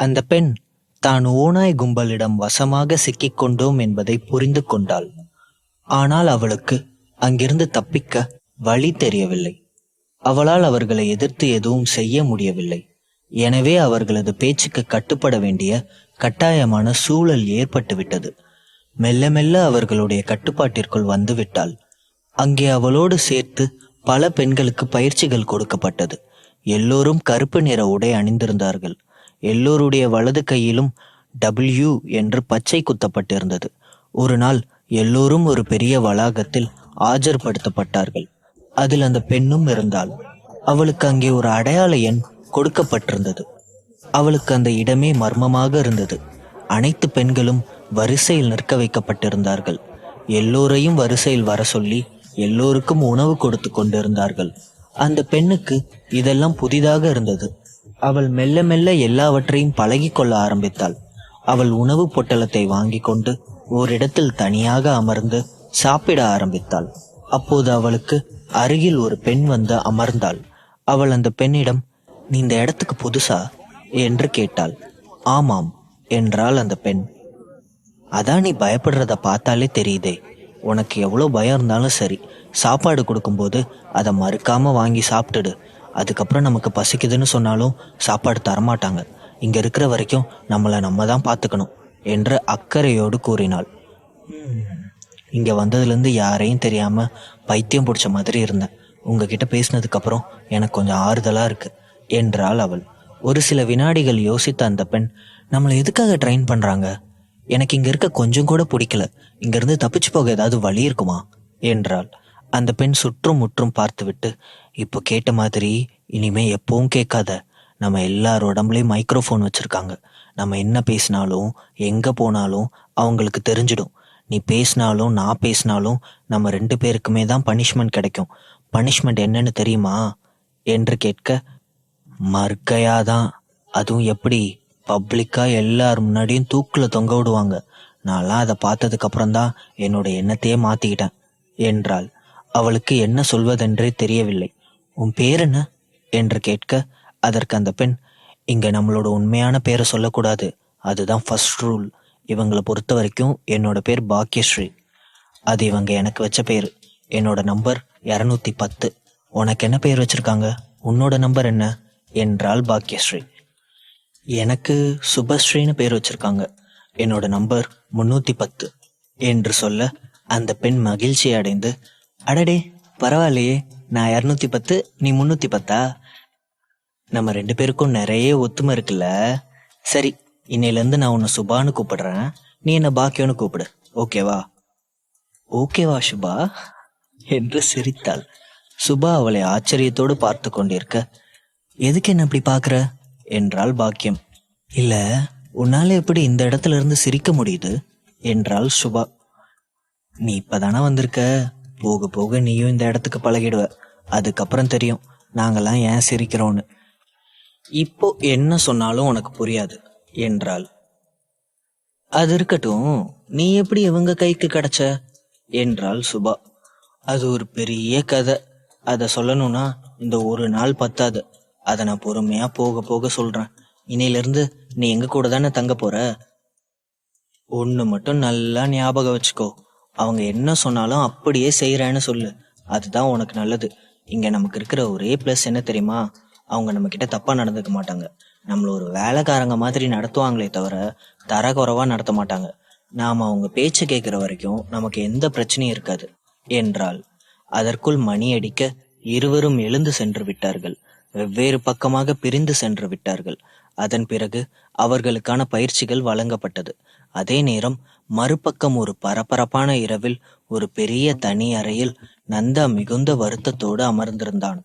அந்த பெண் தான் ஓநாய் கும்பலிடம் வசமாக சிக்கிக்கொண்டோம் என்பதை புரிந்து கொண்டாள். ஆனால் அவளுக்கு அங்கிருந்து தப்பிக்க வழி தெரியவில்லை. அவளால் அவர்களை எதிர்த்து எதுவும் செய்ய முடியவில்லை. எனவே அவர்களது பேச்சுக்கு கட்டுப்பட வேண்டிய கட்டாயமான சூழல் ஏற்பட்டுவிட்டது. மெல்ல மெல்ல அவர்களுடைய கட்டுப்பாட்டிற்குள் வந்துவிட்டாள். அங்கே அவளோடு சேர்த்து பல பெண்களுக்கு பயிற்சிகள் கொடுக்கப்பட்டது. எல்லோரும் கருப்பு நிற உடை அணிந்திருந்தார்கள். எல்லோருடைய வலது கையிலும் W என்று பச்சை குத்தப்பட்டிருந்தது. ஒரு நாள் எல்லோரும் ஒரு பெரிய வளாகத்தில் ஆஜர்படுத்தப்பட்டார்கள். அதில் அந்த பெண்ணும் இருந்தாள். அவளுக்கு அங்கே ஒரு அடையாள எண் கொடுக்கப்பட்டிருந்தது. அவளுக்கு அந்த இடமே மர்மமாக இருந்தது. அனைத்து பெண்களும் வரிசையில் நிற்க வைக்கப்பட்டிருந்தார்கள். எல்லோரையும் வரிசையில் வர சொல்லி எல்லோருக்கும் உணவு கொடுத்து கொண்டிருந்தார்கள். அந்த பெண்ணுக்கு இதெல்லாம் புதிதாக இருந்தது. அவள் மெல்ல மெல்ல எல்லாவற்றையும் பழகி கொள்ள ஆரம்பித்தாள். அவள் உணவு பொட்டலத்தை வாங்கி கொண்டு ஓரிடத்தில் தனியாக அமர்ந்து சாப்பிட ஆரம்பித்தாள். அப்போது அவளுக்கு அருகில் ஒரு பெண் வந்து அமர்ந்தாள். அவள் அந்த பெண்ணிடம், "நீ இந்த இடத்துக்கு புதுசா?" என்று கேட்டாள். "ஆமாம்" என்றாள் அந்த பெண். "அதான் நீ பயப்படுறத பார்த்தாலே தெரியுதே. உனக்கு எவ்வளோ பயம் இருந்தாலும் சரி, சாப்பாடு கொடுக்கும்போது அதை மறுக்காம வாங்கி சாப்பிட்டுடு. அதுக்கப்புறம் நமக்கு பசிக்குதுன்னு சொன்னாலும் சாப்பாடு தரமாட்டாங்க. இங்கே இருக்கிற வரைக்கும் நம்மளை நம்ம தான் பார்த்துக்கணும்" என்று அக்கறையோடு கூறினாள். இங்கே வந்ததுலேருந்து யாரையும் தெரியாமல் பைத்தியம் பிடிச்ச மாதிரி இருந்தேன். உங்ககிட்ட பேசினதுக்கப்புறம் எனக்கு கொஞ்சம் ஆறுதலாக இருக்கு என்றாள் அவள். ஒரு சில வினாடிகள் யோசித்த அந்த பெண், "நம்மளை எதுக்காக ட்ரெயின் பண்ணுறாங்க? எனக்கு இங்கே இருக்க கொஞ்சம் கூட பிடிக்கல. இங்கேருந்து தப்பிச்சு போக ஏதாவது வழி இருக்குமா?" என்றாள். அந்த பெண் சுற்றும் முற்றும் பார்த்துவிட்டு, "இப்போ கேட்ட மாதிரி இனிமே எப்பவும் கேட்காத. நம்ம எல்லார் உடம்புலையும் மைக்ரோஃபோன் வச்சுருக்காங்க. நம்ம என்ன பேசினாலும் எங்கே போனாலும் அவங்களுக்கு தெரிஞ்சிடும். நீ பேசினாலும் நான் பேசினாலும் நம்ம 2 பேருக்குமே தான் பனிஷ்மெண்ட் கிடைக்கும். பனிஷ்மெண்ட் என்னன்னு தெரியுமா?" என்று கேட்க, "மர்க்கையாதான். அதுவும் எப்படி? பப்ளிக்காக எல்லார் முன்னாடியும் தூக்கில் தொங்க விடுவாங்க. நான்லாம் அதை பார்த்ததுக்கப்புறம்தான் என்னோட எண்ணத்தையே மாற்றிக்கிட்டேன்" என்றாள். அவளுக்கு என்ன சொல்வதென்றே தெரியவில்லை. "உன் பேர் என்ன?" என்று கேட்க, அதற்கு அந்த பெண், "இங்கே நம்மளோட உண்மையான பேரை சொல்லக்கூடாது. அதுதான் ஃபர்ஸ்ட் ரூல். இவங்களை பொறுத்த வரைக்கும் என்னோட பேர் பாக்யஸ்ரீ. அது இவங்க எனக்கு வச்ச பேர். என்னோட நம்பர் 210. உனக்கு என்ன பேர் வச்சிருக்காங்க? உன்னோட நம்பர் என்ன?" என்றாள் பாக்யஸ்ரீ. "எனக்கு சுபஸ்ரீன்னு பேர் வச்சிருக்காங்க. என்னோட நம்பர் 310" என்று சொல்ல அந்த பெண் மகிழ்ச்சி அடைந்து, "அடடே, பரவாயில்லையே. நான் 210, நீ 310. நம்ம 2 பேருக்கும் நிறைய ஒத்துமை இருக்குல்ல. சரி, இன்னையிலேருந்து நான் உன்னை சுபான்னு கூப்பிடுறேன். நீ என்ன பாக்கியம்னு கூப்பிடு. ஓகேவா?" "ஓகேவா சுபா?" என்று சிரித்தாள். சுபா அவளை ஆச்சரியத்தோடு பார்த்து கொண்டிருக்க, "எதுக்கு என்ன இப்படி பார்க்குற?" என்றாள் பாக்கியம். "இல்லை, உன்னால எப்படி இந்த இடத்துல இருந்து சிரிக்க முடியுது?" என்றாள் சுபா. "நீ இப்பதானே வந்திருக்க. போக போக நீயும் இந்த இடத்துக்கு பழகிடுவ. அதுக்கப்புறம் தெரியும் நாங்கெல்லாம் ஏன் சிரிக்கிறோன்னு. இப்போ என்ன சொன்னாலும் உனக்கு புரியாது" என்றாள். "அது இருக்கட்டும், நீ எப்படி இவங்க கைக்கு கிடைச்ச?" என்றாள் சுபா. "அது ஒரு பெரிய கதை. அதை சொல்லணும்னா இந்த ஒரு நாள் பத்தாது. அதை நான் பொறுமையா போக போக சொல்றேன். இன்னையிலிருந்து நீ எங்க கூட தானே தங்க போற. ஒன்று மட்டும் நல்லா ஞாபகம் வச்சுக்கோ. அவங்க என்ன சொன்னாலும் அப்படியே செய்கிறேன்னு சொல்லு. அதுதான் உனக்கு நல்லது. இங்கே நமக்கு இருக்கிற ஒரே ப்ளஸ் என்ன தெரியுமா? அவங்க நம்மக்கிட்ட தப்பாக நடந்துக்க மாட்டாங்க. நம்மள ஒரு வேலைக்காரங்க மாதிரி நடத்துவாங்களே தவிர தரக்குறைவாக நடத்த மாட்டாங்க. நாம் அவங்க பேச்சு கேட்குற வரைக்கும் நமக்கு எந்த பிரச்சனையும் இருக்காது" என்றாள். அதற்குள் மணி அடிக்க இருவரும் எழுந்து சென்று விட்டார்கள். வெவ்வேறு பக்கமாக பிரிந்து சென்று விட்டார்கள். அதன் பிறகு அவர்களுக்கான பயிற்சிகள் வழங்கப்பட்டது. அதே நேரம் மறுபக்கம் ஒரு பரபரப்பான இரவில் ஒரு பெரிய தனி அறையில் நந்தா மிகுந்த வருத்தத்தோடு அமர்ந்திருந்தான்.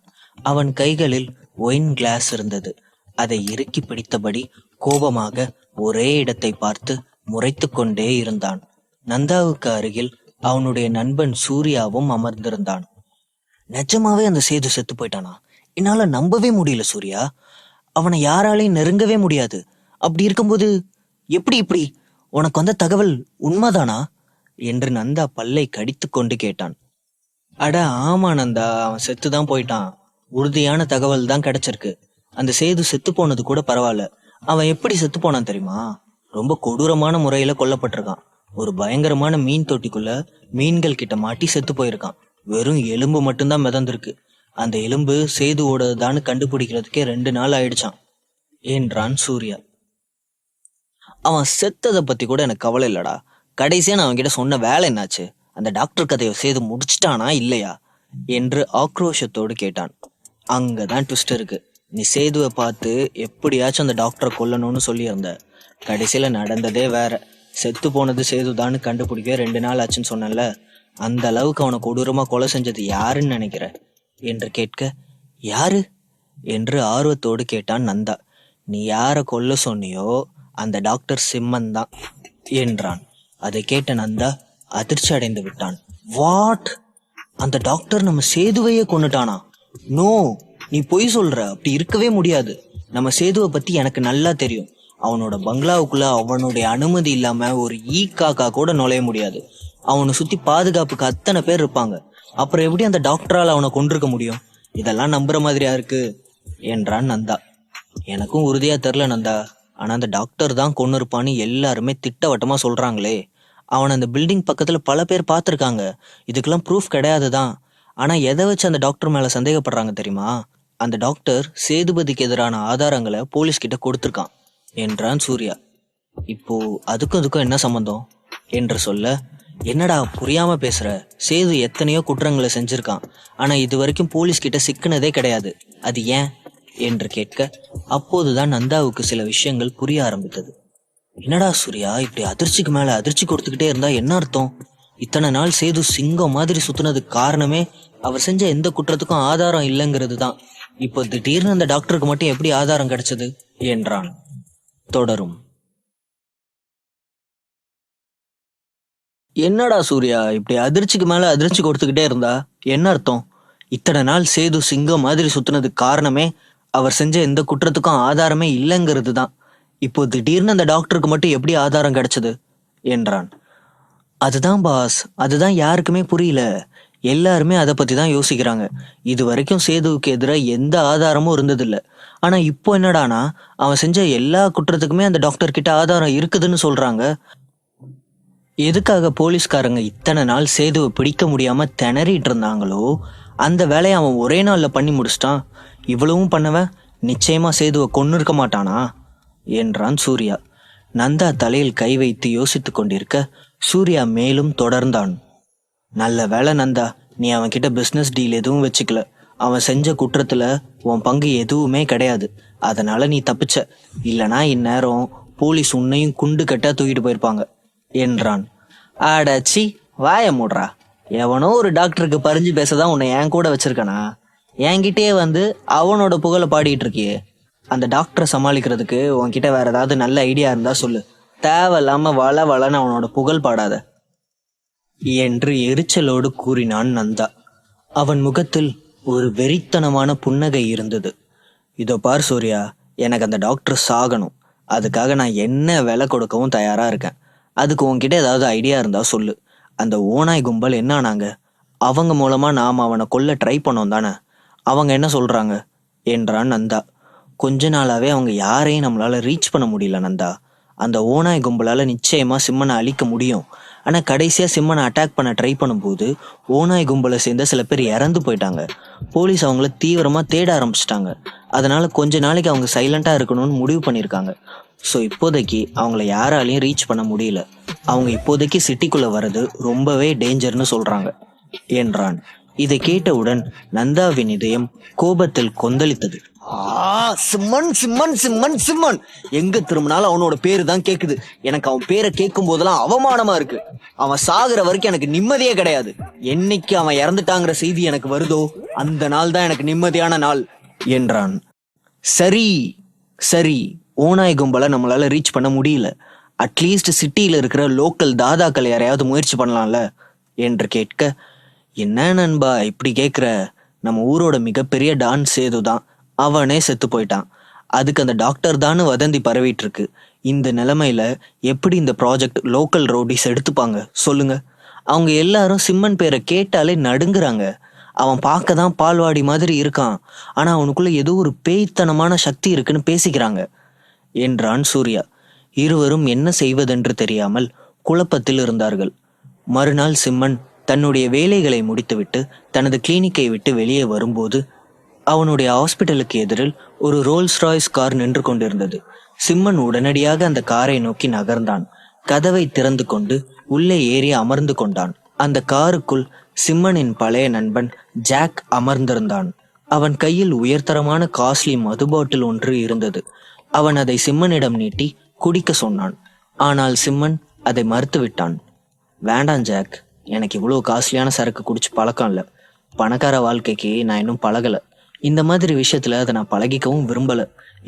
அவன் கைகளில் ஒயின் கிளாஸ் இருந்தது. அதை இறுக்கி பிடித்தபடி கோபமாக ஒரே இடத்தை பார்த்து முறைத்து கொண்டே இருந்தான். நந்தாவுக்கு அருகில் அவனுடைய நண்பன் சூர்யாவும் அமர்ந்திருந்தான். "நிஜமாவே அந்த சேது செத்து போயிட்டானா? என்னால நம்பவே முடியல சூர்யா. அவனை யாராலையும் நெருங்கவே முடியாது. அப்படி இருக்கும்போது எப்படி இப்படி? உனக்கு வந்த தகவல் உண்மைதானா?" என்று நந்தா பல்லை கடித்து கொண்டு கேட்டான். "அட ஆமா நந்தா, அவன் செத்துதான் போயிட்டான். உறுதியான தகவல் தான் கிடைச்சிருக்கு. அந்த சேது செத்து போனது கூட பரவாயில்ல. அவன் எப்படி செத்து போனான் தெரியுமா? ரொம்ப கொடூரமான முறையில கொல்லப்பட்டிருக்கான். ஒரு பயங்கரமான மீன் தொட்டிக்குள்ள மீன்கள் கிட்ட மாட்டி செத்து போயிருக்கான். வெறும் எலும்பு மட்டும்தான் மிதந்திருக்கு. அந்த எலும்பு சேதுவோடதான்னு கண்டுபிடிக்கிறதுக்கே 2 நாள் ஆயிடுச்சான் என்றான் சூர்யா. அவன் செத்ததை பத்தி கூட எனக்கு கவலை இல்லடா. கடைசியா நான் அவன்கிட்ட சொன்ன வேலை என்னாச்சு? அந்த டாக்டர் கதையை சேது முடிச்சிட்டானா இல்லையா என்று ஆக்ரோஷத்தோடு கேட்டான். அங்கதான் ட்விஸ்ட் இருக்கு. நீ சேதுவை பார்த்து எப்படியாச்சும் அந்த டாக்டரை கொல்லணும்னு சொல்லியிருந்த. கடைசியில நடந்ததே வேற. செத்து போனது சேதுதான்னு கண்டுபிடிக்க 2 நாள் ஆச்சுன்னு சொன்னல. அந்த அளவுக்கு அவனை கொடூரமா கொலை செஞ்சது யாருன்னு நினைக்கிற என்று கேட்க, யாரு என்று ஆர்வத்தோடு கேட்டான் நந்தா. நீ யார கொல்ல சொன்னியோ அந்த டாக்டர் சிம்மன் தான் என்றான். அதை கேட்ட நந்தா அதிர்ச்சி அடைந்து விட்டான். வாட்? அந்த டாக்டர் நம்ம சேதுவையே கொன்னுட்டானா? நோ, நீ பொய் சொல்ற. அப்படி இருக்கவே முடியாது. நம்ம சேதுவை பத்தி எனக்கு நல்லா தெரியும். அவனோட பங்களாவுக்குள்ள அவனுடைய அனுமதி இல்லாம ஒரு காக்கா கூட நுழைய முடியாது. அவனை சுத்தி பாதுகாப்புக்கு அத்தனை பேர் இருப்பாங்க. அப்புறம் எப்படி அந்த டாக்டரால் அவனை கொண்டிருக்க முடியும்? இதெல்லாம் நம்புற மாதிரியா இருக்கு என்றான் நந்தா. எனக்கும் உறுதியா தெரில நந்தா. ஆனா அந்த டாக்டர் தான் கொன்னு இருப்பான்னு எல்லாருமே திட்டவட்டமா சொல்றாங்களே. அவன் அந்த பில்டிங் பக்கத்துல பல பேர் பார்த்திருக்காங்க. இதுக்கெல்லாம் ப்ரூஃப் கிடையாதுதான். ஆனா எதை வச்சு அந்த டாக்டர் மேல சந்தேகப்படுறாங்க தெரியுமா? அந்த டாக்டர் சேதுபதிக்கு எதிரான ஆதாரங்களை போலீஸ் கிட்ட கொடுத்திருக்கான் என்றான் சூர்யா. இப்போ அதுக்கும் என்ன சம்பந்தம் என்று சொல்ல, என்னடா புரியாம பேசுற? சேது எத்தனையோ குற்றங்களை செஞ்சிருக்கான். ஆனா இது வரைக்கும் போலீஸ் கிட்ட சிக்கினதே கிடையாது. அது ஏன் என்று கேட்க, அப்போதுதான் நந்தாவுக்கு சில விஷயங்கள் புரிய ஆரம்பித்தது. என்னடா சூர்யா, இப்படி அதிர்ச்சிக்கு மேல அதிர்ச்சி கொடுத்துக்கிட்டே இருந்தா என்ன அர்த்தம்? இத்தனை நாள் சேது சிங்கம் மாதிரி சுத்தினதுக்கு காரணமே அவர் செஞ்ச எந்த குற்றத்துக்கும் ஆதாரம் இல்லைங்கிறது தான். இப்போ திடீர்னு அந்த டாக்டருக்கு மட்டும் எப்படி ஆதாரம் கிடைச்சது என்றான். தொடரும். என்னடா சூர்யா, இப்படி அதிர்ச்சிக்கு மேல அதிர்ச்சி கொடுத்துக்கிட்டே இருந்தா என்ன அர்த்தம்? இத்தனை நாள் சேது சிங்கம் மாதிரி சுத்தினதுக்கு காரணமே அவர் செஞ்ச எந்த குற்றத்துக்கும் ஆதாரமே இல்லைங்கிறது தான். இப்போ திடீர்னு அந்த டாக்டருக்கு மட்டும் எப்படி ஆதாரம் கிடைச்சது என்றான். அதுதான் பாஸ், அதுதான் யாருக்குமே புரியல. எல்லாருமே அதை பத்தி தான் யோசிக்கிறாங்க. இது வரைக்கும் சேதுவுக்கு எதிராக எந்த ஆதாரமும் இருந்ததில்லை. ஆனா இப்போ என்னடானா அவன் செஞ்ச எல்லா குற்றத்துக்குமே அந்த டாக்டர் கிட்ட ஆதாரம் இருக்குதுன்னு சொல்றாங்க. எதுக்காக போலீஸ்காரங்க இத்தனை நாள் சேதுவை பிடிக்க முடியாம திணறிட்டு இருந்தாங்களோ அந்த வேலையை அவன் ஒரே நாள்ல பண்ணி முடிச்சிட்டான். இவ்வளவும் பண்ணவன் நிச்சயமா சேதுவை கொன்னு இருக்க மாட்டானா என்றான் சூர்யா. நந்தா தலையில் கை வைத்து யோசித்துக் கொண்டிருக்க சூர்யா மேலும் தொடர்ந்தான். நல்ல வேலை நந்தா, நீ அவன் கிட்ட பிசினஸ் டீல் எதுவும் வச்சுக்கல. அவன் செஞ்ச குற்றத்துல உன் பங்கு எதுவுமே கிடையாது. அதனால நீ தப்பிச்ச. இல்லனா இந்நேரம் போலீஸ் உன்னையும் குண்டு கட்டா தூக்கிட்டு போயிருப்பாங்க என்றான். ஆடாச்சி, வாய மூடுறா. எவனோ ஒரு டாக்டருக்கு பறிஞ்சு பேசதான் உன்னை என் கூட வச்சிருக்கானா? என்கிட்டயே வந்து அவனோட புகழை பாடிட்டு இருக்கியே. அந்த டாக்டரை சமாளிக்கிறதுக்கு உன்கிட்ட வேற ஏதாவது நல்ல ஐடியா இருந்தா சொல்லு. தேவையில்லாம வளன்னு அவனோட புகழ் பாடாத என்று எரிச்சலோடு கூறினான் நந்தா. அவன் முகத்தில் ஒரு வெறித்தனமான புன்னகை இருந்தது. இதோ பார் சூர்யா, எனக்கு அந்த டாக்டர் சாகணும். அதுக்காக நான் என்ன விலை கொடுக்கவும் தயாரா இருக்கேன். அதுக்கு உன்கிட்ட ஏதாவது ஐடியா இருந்தா சொல்லு. அந்த ஓநாய் கும்பல் என்ன ஆனாங்க? அவங்க மூலமா நாம் அவனை கொல்ல ட்ரை பண்ணோம் தானே? அவங்க என்ன சொல்றாங்க என்றான் நந்தா. கொஞ்ச நாளாவே அவங்க யாரையும் நம்மளால ரீச் பண்ண முடியல நந்தா. அந்த ஓநாய் கும்பலால நிச்சயமா சிம்மனை அழிக்க முடியும். ஆனா கடைசியா சிம்மனை அட்டாக் பண்ண ட்ரை பண்ணும்போது ஓநாய் கும்பலை சேர்ந்த சில பேர் இறந்து போயிட்டாங்க. போலீஸ் அவங்கள தீவிரமா தேட ஆரம்பிச்சிட்டாங்க. அதனால கொஞ்ச நாளைக்கு அவங்க சைலண்டா இருக்கணும்னு முடிவு பண்ணியிருக்காங்க. ஸோ இப்போதைக்கு அவங்கள யாராலையும் ரீச் பண்ண முடியல. அவங்க இப்போதைக்கு சிட்டிக்குள்ள வர்றது ரொம்பவே டேஞ்சர்னு சொல்றாங்க என்றான். இதை கேட்டவுடன் நந்தாவின் இதயம் கோபத்தில் கொந்தளித்தது. சிம்மன் சிம்மன் சிம்மன் சிம்மன், எங்க திரும்பினாலும் அவனோட பேரு தான் கேக்குது. எனக்கு அவன் பேரை கேட்கும் போதெல்லாம் அவமானமா இருக்கு. அவன் சாகுற வரைக்கும் எனக்கு நிம்மதியே கிடையாது. என்னைக்கு அவன் இறந்துட்டாங்கிற செய்தி எனக்கு வருதோ அந்த நாள் தான் எனக்கு நிம்மதியான நாள் என்றான். சரி சரி, ஓநாய் கும்பலை நம்மளால ரீச் பண்ண முடியல. அட்லீஸ்ட் சிட்டியில இருக்கிற லோக்கல் தாதாக்கள் யாரையாவது முயற்சி பண்ணலாம்ல என்று கேட்க, என்ன நண்பா இப்படி கேட்குற? நம்ம ஊரோட மிகப்பெரிய டான் சேது தான். அவனே செத்து போயிட்டான். அதுக்கு அந்த டாக்டர் தான் வதந்தி பரவிட்டு இருக்கு. இந்த நிலைமையில எப்படி இந்த ப்ராஜெக்ட் லோக்கல் ரோடிஸ் எடுத்துப்பாங்க சொல்லுங்க? அவங்க எல்லாரும் சிம்மன் பேரை கேட்டாலே நடுங்குறாங்க. அவன் பார்க்க தான் பால்வாடி மாதிரி இருக்கான். ஆனா அவனுக்குள்ள ஏதோ ஒரு பேய்த்தனமான சக்தி இருக்குன்னு பேசிக்கிறாங்க. என்றான் சூர்யா. இருவரும் என்ன செய்வதென்று தெரியாமல் குழப்பத்தில் இருந்தார்கள். மறுநாள் சிம்மன் தன்னுடைய வேலைகளை முடித்துவிட்டு தனது கிளினிக்கை விட்டு வெளியே வரும்போது அவனுடைய ஹாஸ்பிட்டலுக்கு எதிரில் ஒரு ரோல்ஸ் ராய்ஸ் கார் நின்று கொண்டிருந்தது. சிம்மன் உடனடியாக அந்த காரை நோக்கி நகர்ந்தான். கதவை திறந்து கொண்டு உள்ளே ஏறி அமர்ந்து கொண்டான். அந்த காருக்குள் சிம்மனின் பழைய நண்பன் ஜாக் அமர்ந்திருந்தான். அவன் கையில் உயர்தரமான காஸ்ட்லி மது பாட்டில் ஒன்று இருந்தது. அவன் அதை சிம்மனிடம் நீட்டி குடிக்க சொன்னான். ஆனால் சிம்மன் அதை மறுத்துவிட்டான். வேண்டாம் ஜாக், எனக்கு இவ்வளோ காஸ்ட்லியான சரக்கு குடிச்சு பழக்கம் இல்லை. பணக்கார வாழ்க்கைக்கு நான் இன்னும் பழகலை. இந்த மாதிரி விஷயத்துல அதை நான் பழகிக்கவும் விரும்பல.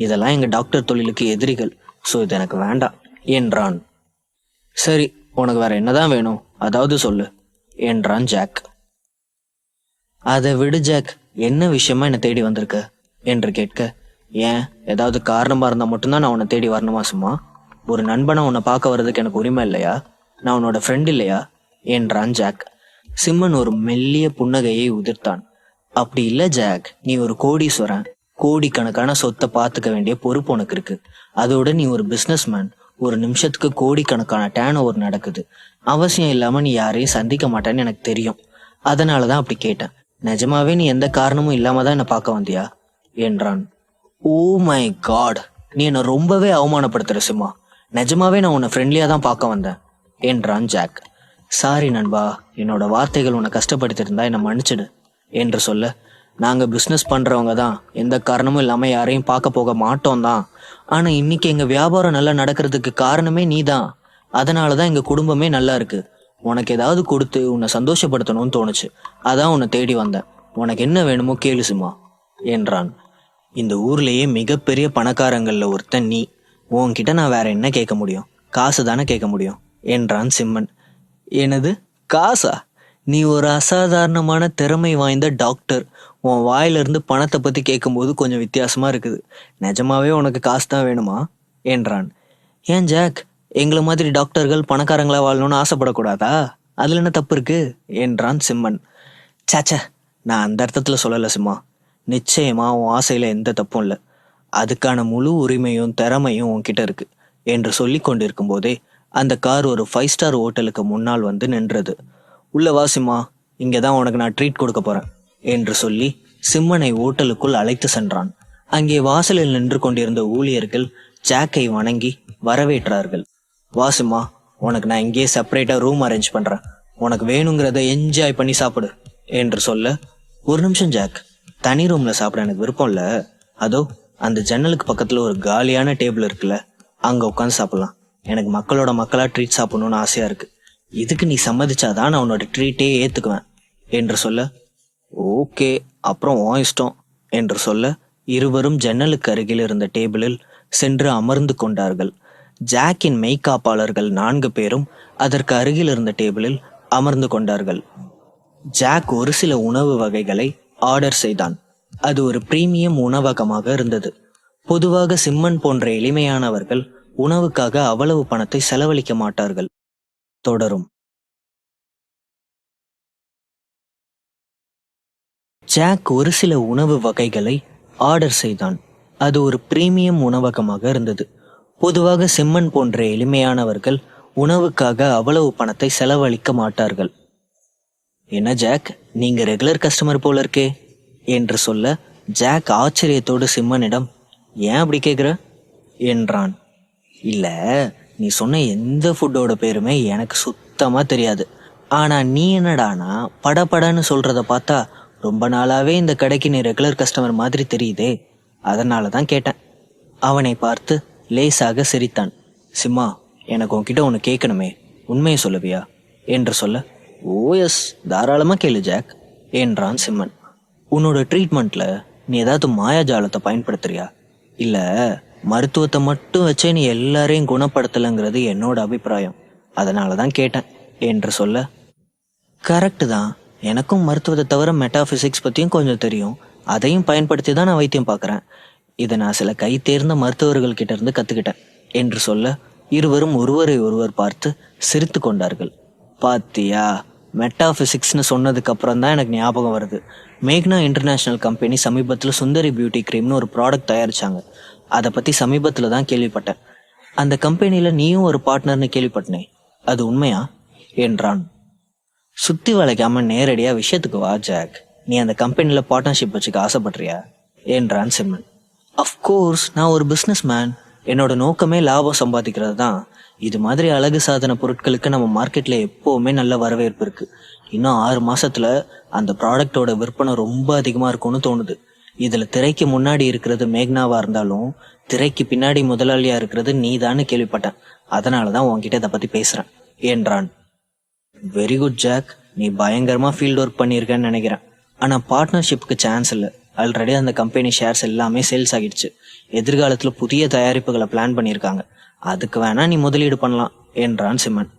இதெல்லாம் எங்க டாக்டர் தொழிலுக்கு எதிரிகள். ஸோ இது எனக்கு வேண்டாம் என்றான். சரி, உனக்கு வேற என்னதான் வேணும், அதாவது சொல்லு என்றான் ஜாக். அதை விடு ஜாக், என்ன விஷயமா என்னை தேடி வந்திருக்க என்று கேட்க, ஏன் ஏதாவது காரணமா இருந்தா மட்டும்தான் நான் உன்னை தேடி வரணுமா? சும்மா ஒரு நண்பனை உன்னை பார்க்க வர்றதுக்கு எனக்கு உரிமை இல்லையா? நான் உன்னோட ஃப்ரெண்ட் இல்லையா என்றான் ஜாக். சிம்மன் ஒரு மெல்லிய புன்னகையை உதிர்த்தான். அப்படி இல்லை ஜாக், நீ ஒரு கோடீஸ்வரன். கோடிக்கணக்கான சொத்தை பார்த்துக்க வேண்டிய பொறுப்பு உனக்கு இருக்கு. அதோட நீ ஒரு பிஸ்னஸ் மேன். ஒரு நிமிஷத்துக்கு கோடிக்கணக்கான டேர்ன் ஓவர் நடக்குது. அவசியம் இல்லாம நீ யாரையும் சந்திக்க மாட்டேன்னு எனக்கு தெரியும். அதனாலதான் அப்படி கேட்டேன். நிஜமாவே நீ எந்த காரணமும் இல்லாம தான் என்னை பார்க்க வந்தியா என்றான். ஓ மை காட், நீ என்னை ரொம்பவே அவமானப்படுத்துற சிம்மா. நிஜமாவே நான் உன்னை ஃப்ரெண்ட்லியா தான் பார்க்க வந்தேன் என்றான் ஜாக். சாரி நண்பா, என்னோட வார்த்தைகள் உன்னை கஷ்டப்படுத்திருந்தா என்னை மன்னிச்சிடு என்று சொல்ல, நாங்க பிஸ்னஸ் பண்றவங்க தான், எந்த காரணமும் இல்லாம யாரையும் பார்க்க போக மாட்டோம் தான். ஆனா இன்னைக்கு எங்க வியாபாரம் நல்லா நடக்கிறதுக்கு காரணமே நீ தான். அதனாலதான் எங்க குடும்பமே நல்லா இருக்கு. உனக்கு ஏதாவது கொடுத்து உன்னை சந்தோஷப்படுத்தணும்னு தோணுச்சு. அதான் உன்னை தேடி வந்தேன். உனக்கு என்ன வேணுமோ கேளு சிம்மா என்றான். இந்த ஊர்லயே மிகப்பெரிய பணக்காரங்கள்ல ஒருத்தன் நீ. உன்கிட்ட நான் வேற என்ன கேட்க முடியும்? காசு தானே கேட்க முடியும் என்றான் சிம்மன். எனது காசா? நீ ஒரு அசாதாரணமான திறமை வாய்ந்த டாக்டர். உன் வாயிலிருந்து பணத்தை பத்தி கேட்கும்போது கொஞ்சம் வித்தியாசமா இருக்குது. நிஜமாவே உனக்கு காசு தான் வேணுமா என்றான். ஏன் ஜாக், எங்களை மாதிரி டாக்டர்கள் பணக்காரங்களா வாழணும்னு ஆசைப்படக்கூடாதா? அதுல என்ன தப்பு இருக்கு என்றான் சிம்மன். சாச்சா, நான் அந்த அர்த்தத்துல சொல்லல சிம்மா. நிச்சயமா உன் ஆசையில எந்த தப்பும் இல்லை. அதுக்கான முழு உரிமையும் திறமையும் உன்கிட்ட இருக்கு என்று சொல்லி கொண்டிருக்கும் போதே அந்த கார் ஒரு 5 ஸ்டார் ஹோட்டலுக்கு முன்னால் வந்து நின்றது. உள்ள வா சிம்மா, இங்கதான் உனக்கு நான் ட்ரீட் கொடுக்க போறேன் என்று சொல்லி சிம்மனை ஹோட்டலுக்குள் அழைத்து சென்றான். அங்கே வாசலில் நின்று கொண்டிருந்த ஊழியர்கள் ஜாக்கை வணங்கி வரவேற்றார்கள். வா சிம்மா, உனக்கு நான் இங்கேயே செப்பரேட்டா ரூம் அரேஞ்ச் பண்றேன். உனக்கு வேணுங்கிறத என்ஜாய் பண்ணி சாப்பிடு என்று சொல்ல, ஒரு நிமிஷம் ஜாக், தனி ரூம்ல சாப்பிட எனக்கு விருப்பம் இல்ல. அதோ அந்த ஜன்னலுக்கு பக்கத்துல ஒரு காலியான டேபிள் இருக்குல்ல, அங்க உட்காந்து சாப்பிடலாம். எனக்கு மக்களோட மக்களா ட்ரீட் சாப்பிடணும்னு ஆசையா இருக்கு. இதுக்கு நீ சம்மதிச்சாதான் நான் உன்னோட ட்ரீட்டே ஏத்துக்குவேன் என்று சொல்ல, ஓகே அப்புறம் உன் இஷ்டம் என்று சொல்ல, இருவரும் ஜன்னலுக்கு அருகில் இருந்த டேபிளில் சென்று அமர்ந்து கொண்டார்கள். ஜாக்கின் மெய்காப்பாளர்கள் 4 பேரும் அதற்கு அருகில் இருந்த டேபிளில் அமர்ந்து கொண்டார்கள். ஜாக் ஒரு சில உணவு வகைகளை ஆர்டர் செய்தான். அது ஒரு பிரீமியம் உணவகமாக இருந்தது. பொதுவாக சிம்மன் போன்ற எளிமையானவர்கள் உணவுக்காக அவ்வளவு பணத்தை செலவழிக்க மாட்டார்கள். தொடரும். ஜாக் ஒரு சில உணவு வகைகளை ஆர்டர் செய்தான். அது ஒரு பிரீமியம் உணவகமாக இருந்தது. பொதுவாக சிம்மன் போன்ற எளிமையானவர்கள் உணவுக்காக அவ்வளவு பணத்தை செலவழிக்க மாட்டார்கள். என்ன ஜாக், நீங்க ரெகுலர் கஸ்டமர் போல இருக்கே என்று சொல்ல, ஜாக் ஆச்சரியத்தோடு சிம்மனிடம், ஏன் அப்படி கேக்குற என்றான். இல்ல, நீ சொன்ன எந்த ஃபுட்டோட பேருமே எனக்கு சுத்தமா தெரியாது. ஆனா நீ என்னடானா படபடன்னு சொல்றத பார்த்தா ரொம்ப நாளாவே இந்த கடைக்கு நீ ரெகுலர் கஸ்டமர் மாதிரி தெரியுதே, அதனாலதான் கேட்டேன். அவனை பார்த்து லேசாக சிரித்தான். சிம்மா, எனக்கு உன்கிட்ட ஒன்று கேட்கணுமே, உண்மையை சொல்லுவியா என்று சொல்ல, ஓ எஸ், தாராளமா கேளு ஜாக் என்றான் சிம்மன். உன்னோட ட்ரீட்மெண்ட்ல நீ ஏதாவது மாயாஜாலத்தை பயன்படுத்துறியா? இல்ல மருத்துவத்தை மட்டும் வச்சே நீ எல்லாரையும் குணப்படுத்தலைங்கிறது என்னோட அபிப்பிராயம், அதனாலதான் கேட்டேன் என்று சொல்ல, கரெக்டு தான், எனக்கும் மருத்துவத்தை தவிர மெட்டாபிசிக்ஸ் பத்தியும் கொஞ்சம் தெரியும். அதையும் பயன்படுத்தி தான் நான் வைத்தியம் பார்க்கறேன். இதை நான் சில கை தேர்ந்த மருத்துவர்கள் கிட்ட இருந்து கத்துக்கிட்டேன் என்று சொல்ல, இருவரும் ஒருவரை ஒருவர் பார்த்து சிரித்து கொண்டார்கள். பாத்தியா, மெட்டாபிசிக்ஸ்னு சொன்னதுக்கு அப்புறம் தான் எனக்கு ஞாபகம் வருது. மேக்னா இன்டர்நேஷனல் கம்பெனி சமீபத்தில் சுந்தரி பியூட்டி கிரீம்னு ஒரு ப்ராடக்ட் தயாரிச்சாங்க. அதை பத்தி சமீபத்துல தான் கேள்விப்பட்டேன். அந்த கம்பெனில நீயும் ஒரு பார்ட்னர்னு கேள்விப்பட்டனே, அது உண்மையா என்றான். சுத்தி வளைக்காம நேரடியா விஷயத்துக்கு வா ஜாக். நீ அந்த கம்பெனில பார்ட்னர்ஷிப் வச்சுக்க ஆசைப்படுறியா என்றான் சிம்மன். அஃப்கோர்ஸ், நான் ஒரு பிஸ்னஸ் மேன். என்னோட நோக்கமே லாபம் சம்பாதிக்கிறது தான். இது மாதிரி அழகு சாதன பொருட்களுக்கு நம்ம மார்க்கெட்ல எப்பவுமே நல்ல வரவேற்பு இருக்கு. இன்னும் 6 மாசத்துல அந்த ப்ராடக்டோட விற்பனை ரொம்ப அதிகமா இருக்கும்னு தோணுது. இதுல திரைக்கு முன்னாடி இருக்கிறது மேக்னாவா இருந்தாலும் திரைக்கு பின்னாடி முதலாளியா இருக்கிறது நீதான்னு கேள்விப்பட்டேன். அதனாலதான் உன்கிட்ட இதை பத்தி பேசுறேன் என்றான். வெரி குட் ஜாக், நீ பயங்கரமா ஃபீல்ட் ஒர்க் பண்ணியிருக்கேன்னு நினைக்கிறேன். ஆனா பார்ட்னர்ஷிப்புக்கு சான்ஸ் இல்லை. ஆல்ரெடி அந்த கம்பெனி ஷேர்ஸ் எல்லாமே சேல்ஸ் ஆகிடுச்சு. எதிர்காலத்துல புதிய தயாரிப்புகளை பிளான் பண்ணியிருக்காங்க. அதுக்கு வேணா நீ முதலீடு பண்ணலாம் என்றான் சிம்மன்.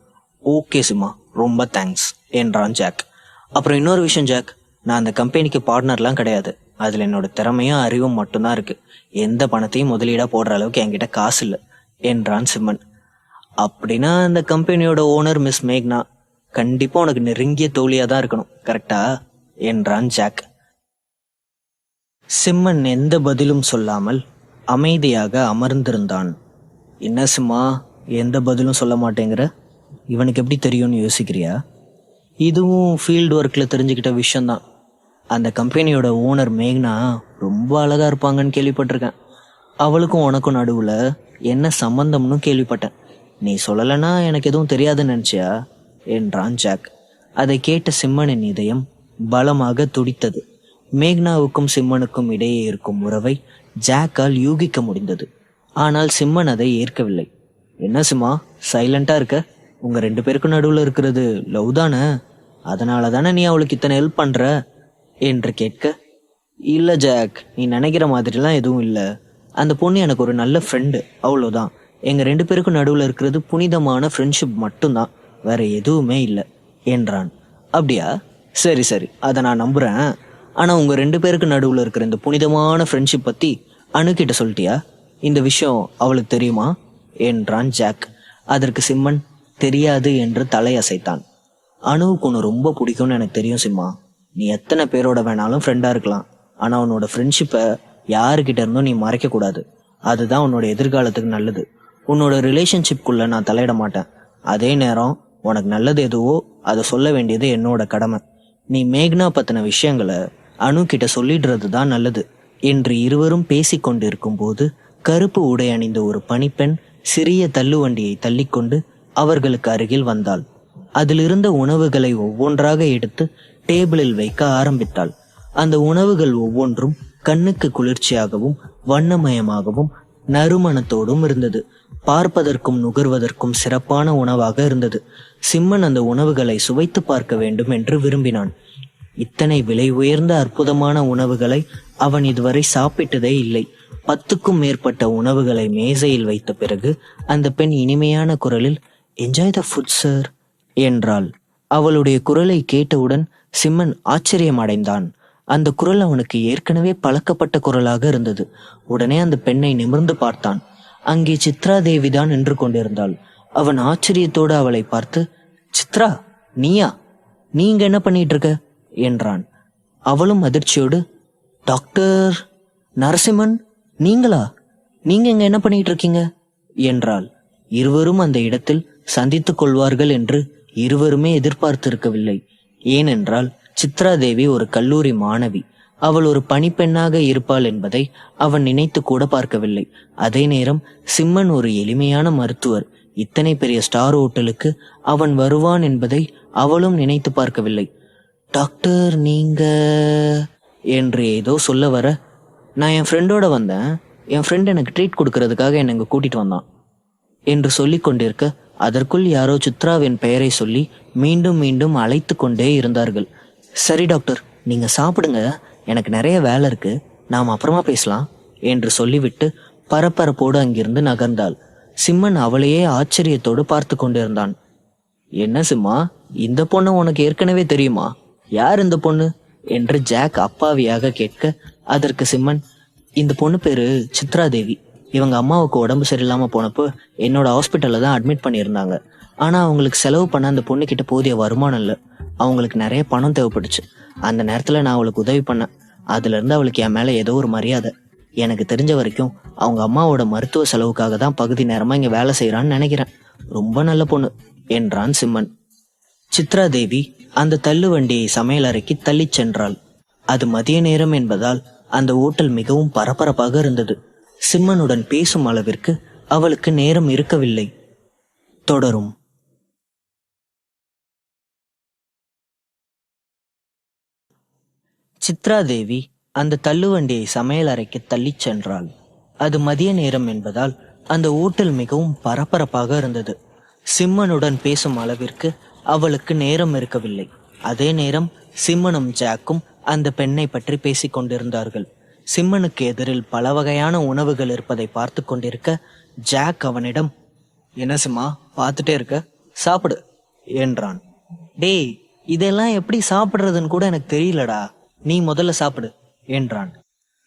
ஓகே சிம்மா, ரொம்ப தேங்க்ஸ் என்றான் ஜாக். அப்புறம் இன்னொரு விஷயம் ஜாக், நான் அந்த கம்பெனிக்கு பார்ட்னர்லாம் கிடையாது. அதுல என்னோட திறமையும் அறிவும் மட்டும்தான் இருக்கு. எந்த பணத்தையும் முதலீடா போடுற அளவுக்கு என்கிட்ட காசு இல்லை என்றான் சிம்மன். அப்படின்னா அந்த கம்பெனியோட ஓனர் மிஸ் மேக்னா கண்டிப்பா உனக்கு நெருங்கிய தோழியா தான் இருக்கணும், கரெக்டா என்றான் ஜாக். சிம்மன் எந்த பதிலும் சொல்லாமல் அமைதியாக அமர்ந்திருந்தான். என்ன சிம்மா, எந்த பதிலும் சொல்ல மாட்டேங்கிற? இவனுக்கு எப்படி தெரியும்னு யோசிக்கிறியா? இதுவும் ஃபீல்டு ஒர்க்கில் தெரிஞ்சுக்கிட்ட விஷயம்தான். அந்த கம்பெனியோட ஓனர் மேக்னா ரொம்ப அழகா இருப்பாங்கன்னு கேள்விப்பட்டிருக்கேன். அவளுக்கும் உனக்கும் நடுவில் என்ன சம்பந்தம்னு கேள்விப்பட்டேன். நீ சொல்லலைன்னா எனக்கு எதுவும் தெரியாதுன்னு நினச்சியா என்றான் ஜாக். அதை கேட்ட சிம்மனின் இதயம் பலமாக துடித்தது. மேக்னாவுக்கும் சிம்மனுக்கும் இடையே இருக்கும் உறவை ஜாக்கால் யூகிக்க முடிந்தது. ஆனால் சிம்மன் அதை ஏற்கவில்லை. என்ன சிம்மா, சைலண்டா இருக்க? உங்க 2 பேருக்கும் நடுவில் இருக்கிறது லவ் தானே? அதனால தானே நீ அவளுக்கு இத்தனை ஹெல்ப் பண்ற என்று கேட்க, இல்ல ஜாக், நீ நினைக்கிற மாதிரிலாம் எதுவும் இல்லை. அந்த பொண்ணு எனக்கு ஒரு நல்ல ஃப்ரெண்டு, அவ்வளோதான். எங்க 2 பேருக்கும் நடுவில் இருக்கிறது புனிதமான ஃப்ரெண்ட்ஷிப் மட்டும்தான், வேற எதுவுமே இல்லை என்றான். அப்படியா? சரி சரி, அதை நான் நம்புறேன். ஆனா உங்க 2 பேருக்கு நடுவில் இருக்கிற இந்த புனிதமான ஃப்ரெண்ட்ஷிப் பத்தி அணுகிட்ட சொல்லிட்டியா? இந்த விஷயம் அவளுக்கு தெரியுமா என்றான் ஜாக். அதற்கு சிம்மன் தெரியாது என்று தலையசைத்தான். அணுவுக்கு ஒன்று ரொம்ப பிடிக்கும்னு எனக்கு தெரியும் சிம்மா. நீ எத்தனை பேரோட வேணாலும் ஃப்ரெண்டா இருக்கலாம். ஆனா உன்னோட ஃப்ரெண்ட்ஷிப்பை யாருக்கிட்ட இருந்தும் நீ மறைக்க கூடாது. அதுதான் உன்னோட எதிர்காலத்துக்கு நல்லது. உன்னோட ரிலேஷன்ஷிப்குள்ள நான் தலையிட மாட்டேன். அதே நேரம் உனக்கு நல்லது எதுவோ அதை சொல்ல வேண்டியது என்னோட கடமை. நீ மேக்னா பத்தின விஷயங்களை அணு கிட்ட சொல்லிடுறது தான் நல்லது என்று இருவரும் பேசிக்கொண்டிருக்கும் போது கருப்பு உடை அணிந்த ஒரு பணிப்பெண் சிறிய தள்ளுவண்டியை தள்ளிக்கொண்டு அவர்களுக்கு அருகில் வந்தாள். அதிலிருந்த உணவுகளை ஒவ்வொன்றாக எடுத்து டேபிளில் வைக்க ஆரம்பித்தாள். அந்த உணவுகள் ஒவ்வொன்றும் கண்ணுக்கு குளிர்ச்சியாகவும் வண்ணமயமாகவும் நறுமணத்தோடும் இருந்தது. பார்ப்பதற்கும் நுகர்வதற்கும் சிறப்பான உணவாக இருந்தது. சிம்மன் அந்த உணவுகளை சுவைத்து பார்க்க வேண்டும் என்று விரும்பினான். இத்தனை விலை உயர்ந்த அற்புதமான உணவுகளை அவன் இதுவரை சாப்பிட்டதே இல்லை. 10க்கும் மேற்பட்ட உணவுகளை மேசையில் வைத்த பிறகு அந்த பெண் இனிமையான குரலில், என்ஜாய் த ஃபுட் சார் என்றாள். அவளுடைய குரலை கேட்டவுடன் சிம்மன் ஆச்சரியம் அடைந்தான். அந்த குரல் அவனுக்கு ஏற்கனவே பழக்கப்பட்ட குரலாக இருந்தது. உடனே அந்த பெண்ணை நிமிர்ந்து பார்த்தான். அங்கே சித்ரா தேவிதான் நின்று கொண்டிருந்தாள். அவன் ஆச்சரியத்தோடு அவளை பார்த்து, சித்ரா, நீயா? நீங்க என்ன பண்ணிட்டு இருக்க என்றான். அவளும் அதிர்ச்சியோடு, டாக்டர் நரசிம்மன், நீங்களா? நீங்க இங்க என்ன பண்ணிட்டு இருக்கீங்க என்றாள். இருவரும் அந்த இடத்தில் சந்தித்துக் கொள்வார்கள் என்று இருவருமே எதிர்பார்த்திருக்கவில்லை. ஏனென்றால் சித்ரா தேவி ஒரு கல்லூரி மாணவி. அவள் ஒரு பணிப்பெண்ணாக இருப்பாள் என்பதை அவன் நினைத்து கூட பார்க்கவில்லை. அதே நேரம் சிம்மன் ஒரு எளிமையான மருத்துவர். இத்தனை பெரிய ஸ்டார் ஹோட்டலுக்கு அவன் வருவான் என்பதை அவளும் நினைத்து பார்க்கவில்லை. டாக்டர், நீங்க என்று ஏதோ சொல்ல வர, நான் என் ஃப்ரெண்டோட வந்தேன். என் ஃப்ரெண்ட் எனக்கு ட்ரீட் கொடுக்கறதுக்காக என்னை இங்கே கூட்டிட்டு வந்தான் என்று சொல்லி கொண்டிருக்க, அதற்குள் யாரோ சித்ராவின் பெயரை சொல்லி மீண்டும் மீண்டும் அழைத்து கொண்டே இருந்தார்கள். சரி டாக்டர், நீங்க சாப்பிடுங்க, எனக்கு நிறைய வேலை இருக்கு, நாம் அப்புறமா பேசலாம் என்று சொல்லிவிட்டு பரபரப்போடு அங்கிருந்து நகர்ந்தாள். சிம்மன் அவளையே ஆச்சரியத்தோடு பார்த்து கொண்டிருந்தான். என்ன சிம்மா, இந்த பொண்ணு உனக்கு ஏற்கனவே தெரியுமா? யார் இந்த பொண்ணு என்று ஜாக் அப்பாவியாக கேட்க, அதற்கு சிம்மன், இந்த பொண்ணு பேரு சித்ரா தேவி. இவங்க அம்மாவுக்கு உடம்பு சரியில்லாம போனப்போ என்னோட ஹாஸ்பிட்டல்ல தான் அட்மிட் பண்ணியிருந்தாங்க. ஆனா அவங்களுக்கு செலவு பண்ண அந்த பொண்ணு கிட்ட போதிய வருமானம் இல்லை. அவங்களுக்கு நிறைய பணம் தேவைப்பட்டுச்சு. அந்த நேரத்துல நான் அவளுக்கு உதவி பண்ணேன். அதுல இருந்து அவளுக்கு என் மேல ஏதோ ஒரு மரியாதை. எனக்கு தெரிஞ்ச வரைக்கும் அவங்க அம்மாவோட மருத்துவ செலவுக்காக தான் பகுதி நேரமா இங்க வேலை செய்யறான்னு நினைக்கிறேன். ரொம்ப நல்ல பொண்ணு என்றான் சிம்மன். சித்ரா தேவி அந்த தள்ளு வண்டியை சமையல் அறைக்கு தள்ளிச் சென்றாள். அது மதிய நேரம் என்பதால் அந்த ஓட்டல் மிகவும் பரபரப்பாக இருந்தது. சிம்மனுடன் பேசும் அளவிற்கு அவளுக்கு நேரம் இருக்கவில்லை. தொடரும். சித்ரா தேவி அந்த தள்ளுவண்டியை சமையல் அறைக்கு தள்ளிச் சென்றாள். அது மதிய நேரம் என்பதால் அந்த ஓட்டல் மிகவும் பரபரப்பாக இருந்தது. சிம்மனுடன் பேசும் அளவிற்கு அவளுக்கு நேரம் இருக்கவில்லை. அதே நேரம் சிம்மனும் ஜாக்கும் அந்த பெண்ணை பற்றி பேசிக் கொண்டிருந்தார்கள். சிம்மனுக்கு எதிரில் பல வகையான உணவுகள் இருப்பதை பார்த்து கொண்டிருக்க ஜாக் அவனிடம், என்ன சிம்மா பார்த்துட்டே இருக்க, சாப்பிடு என்றான். டேய், இதெல்லாம் எப்படி சாப்பிடுறதுன்னு கூட எனக்கு தெரியலடா, நீ முதல்ல சாப்பிடு என்றான்.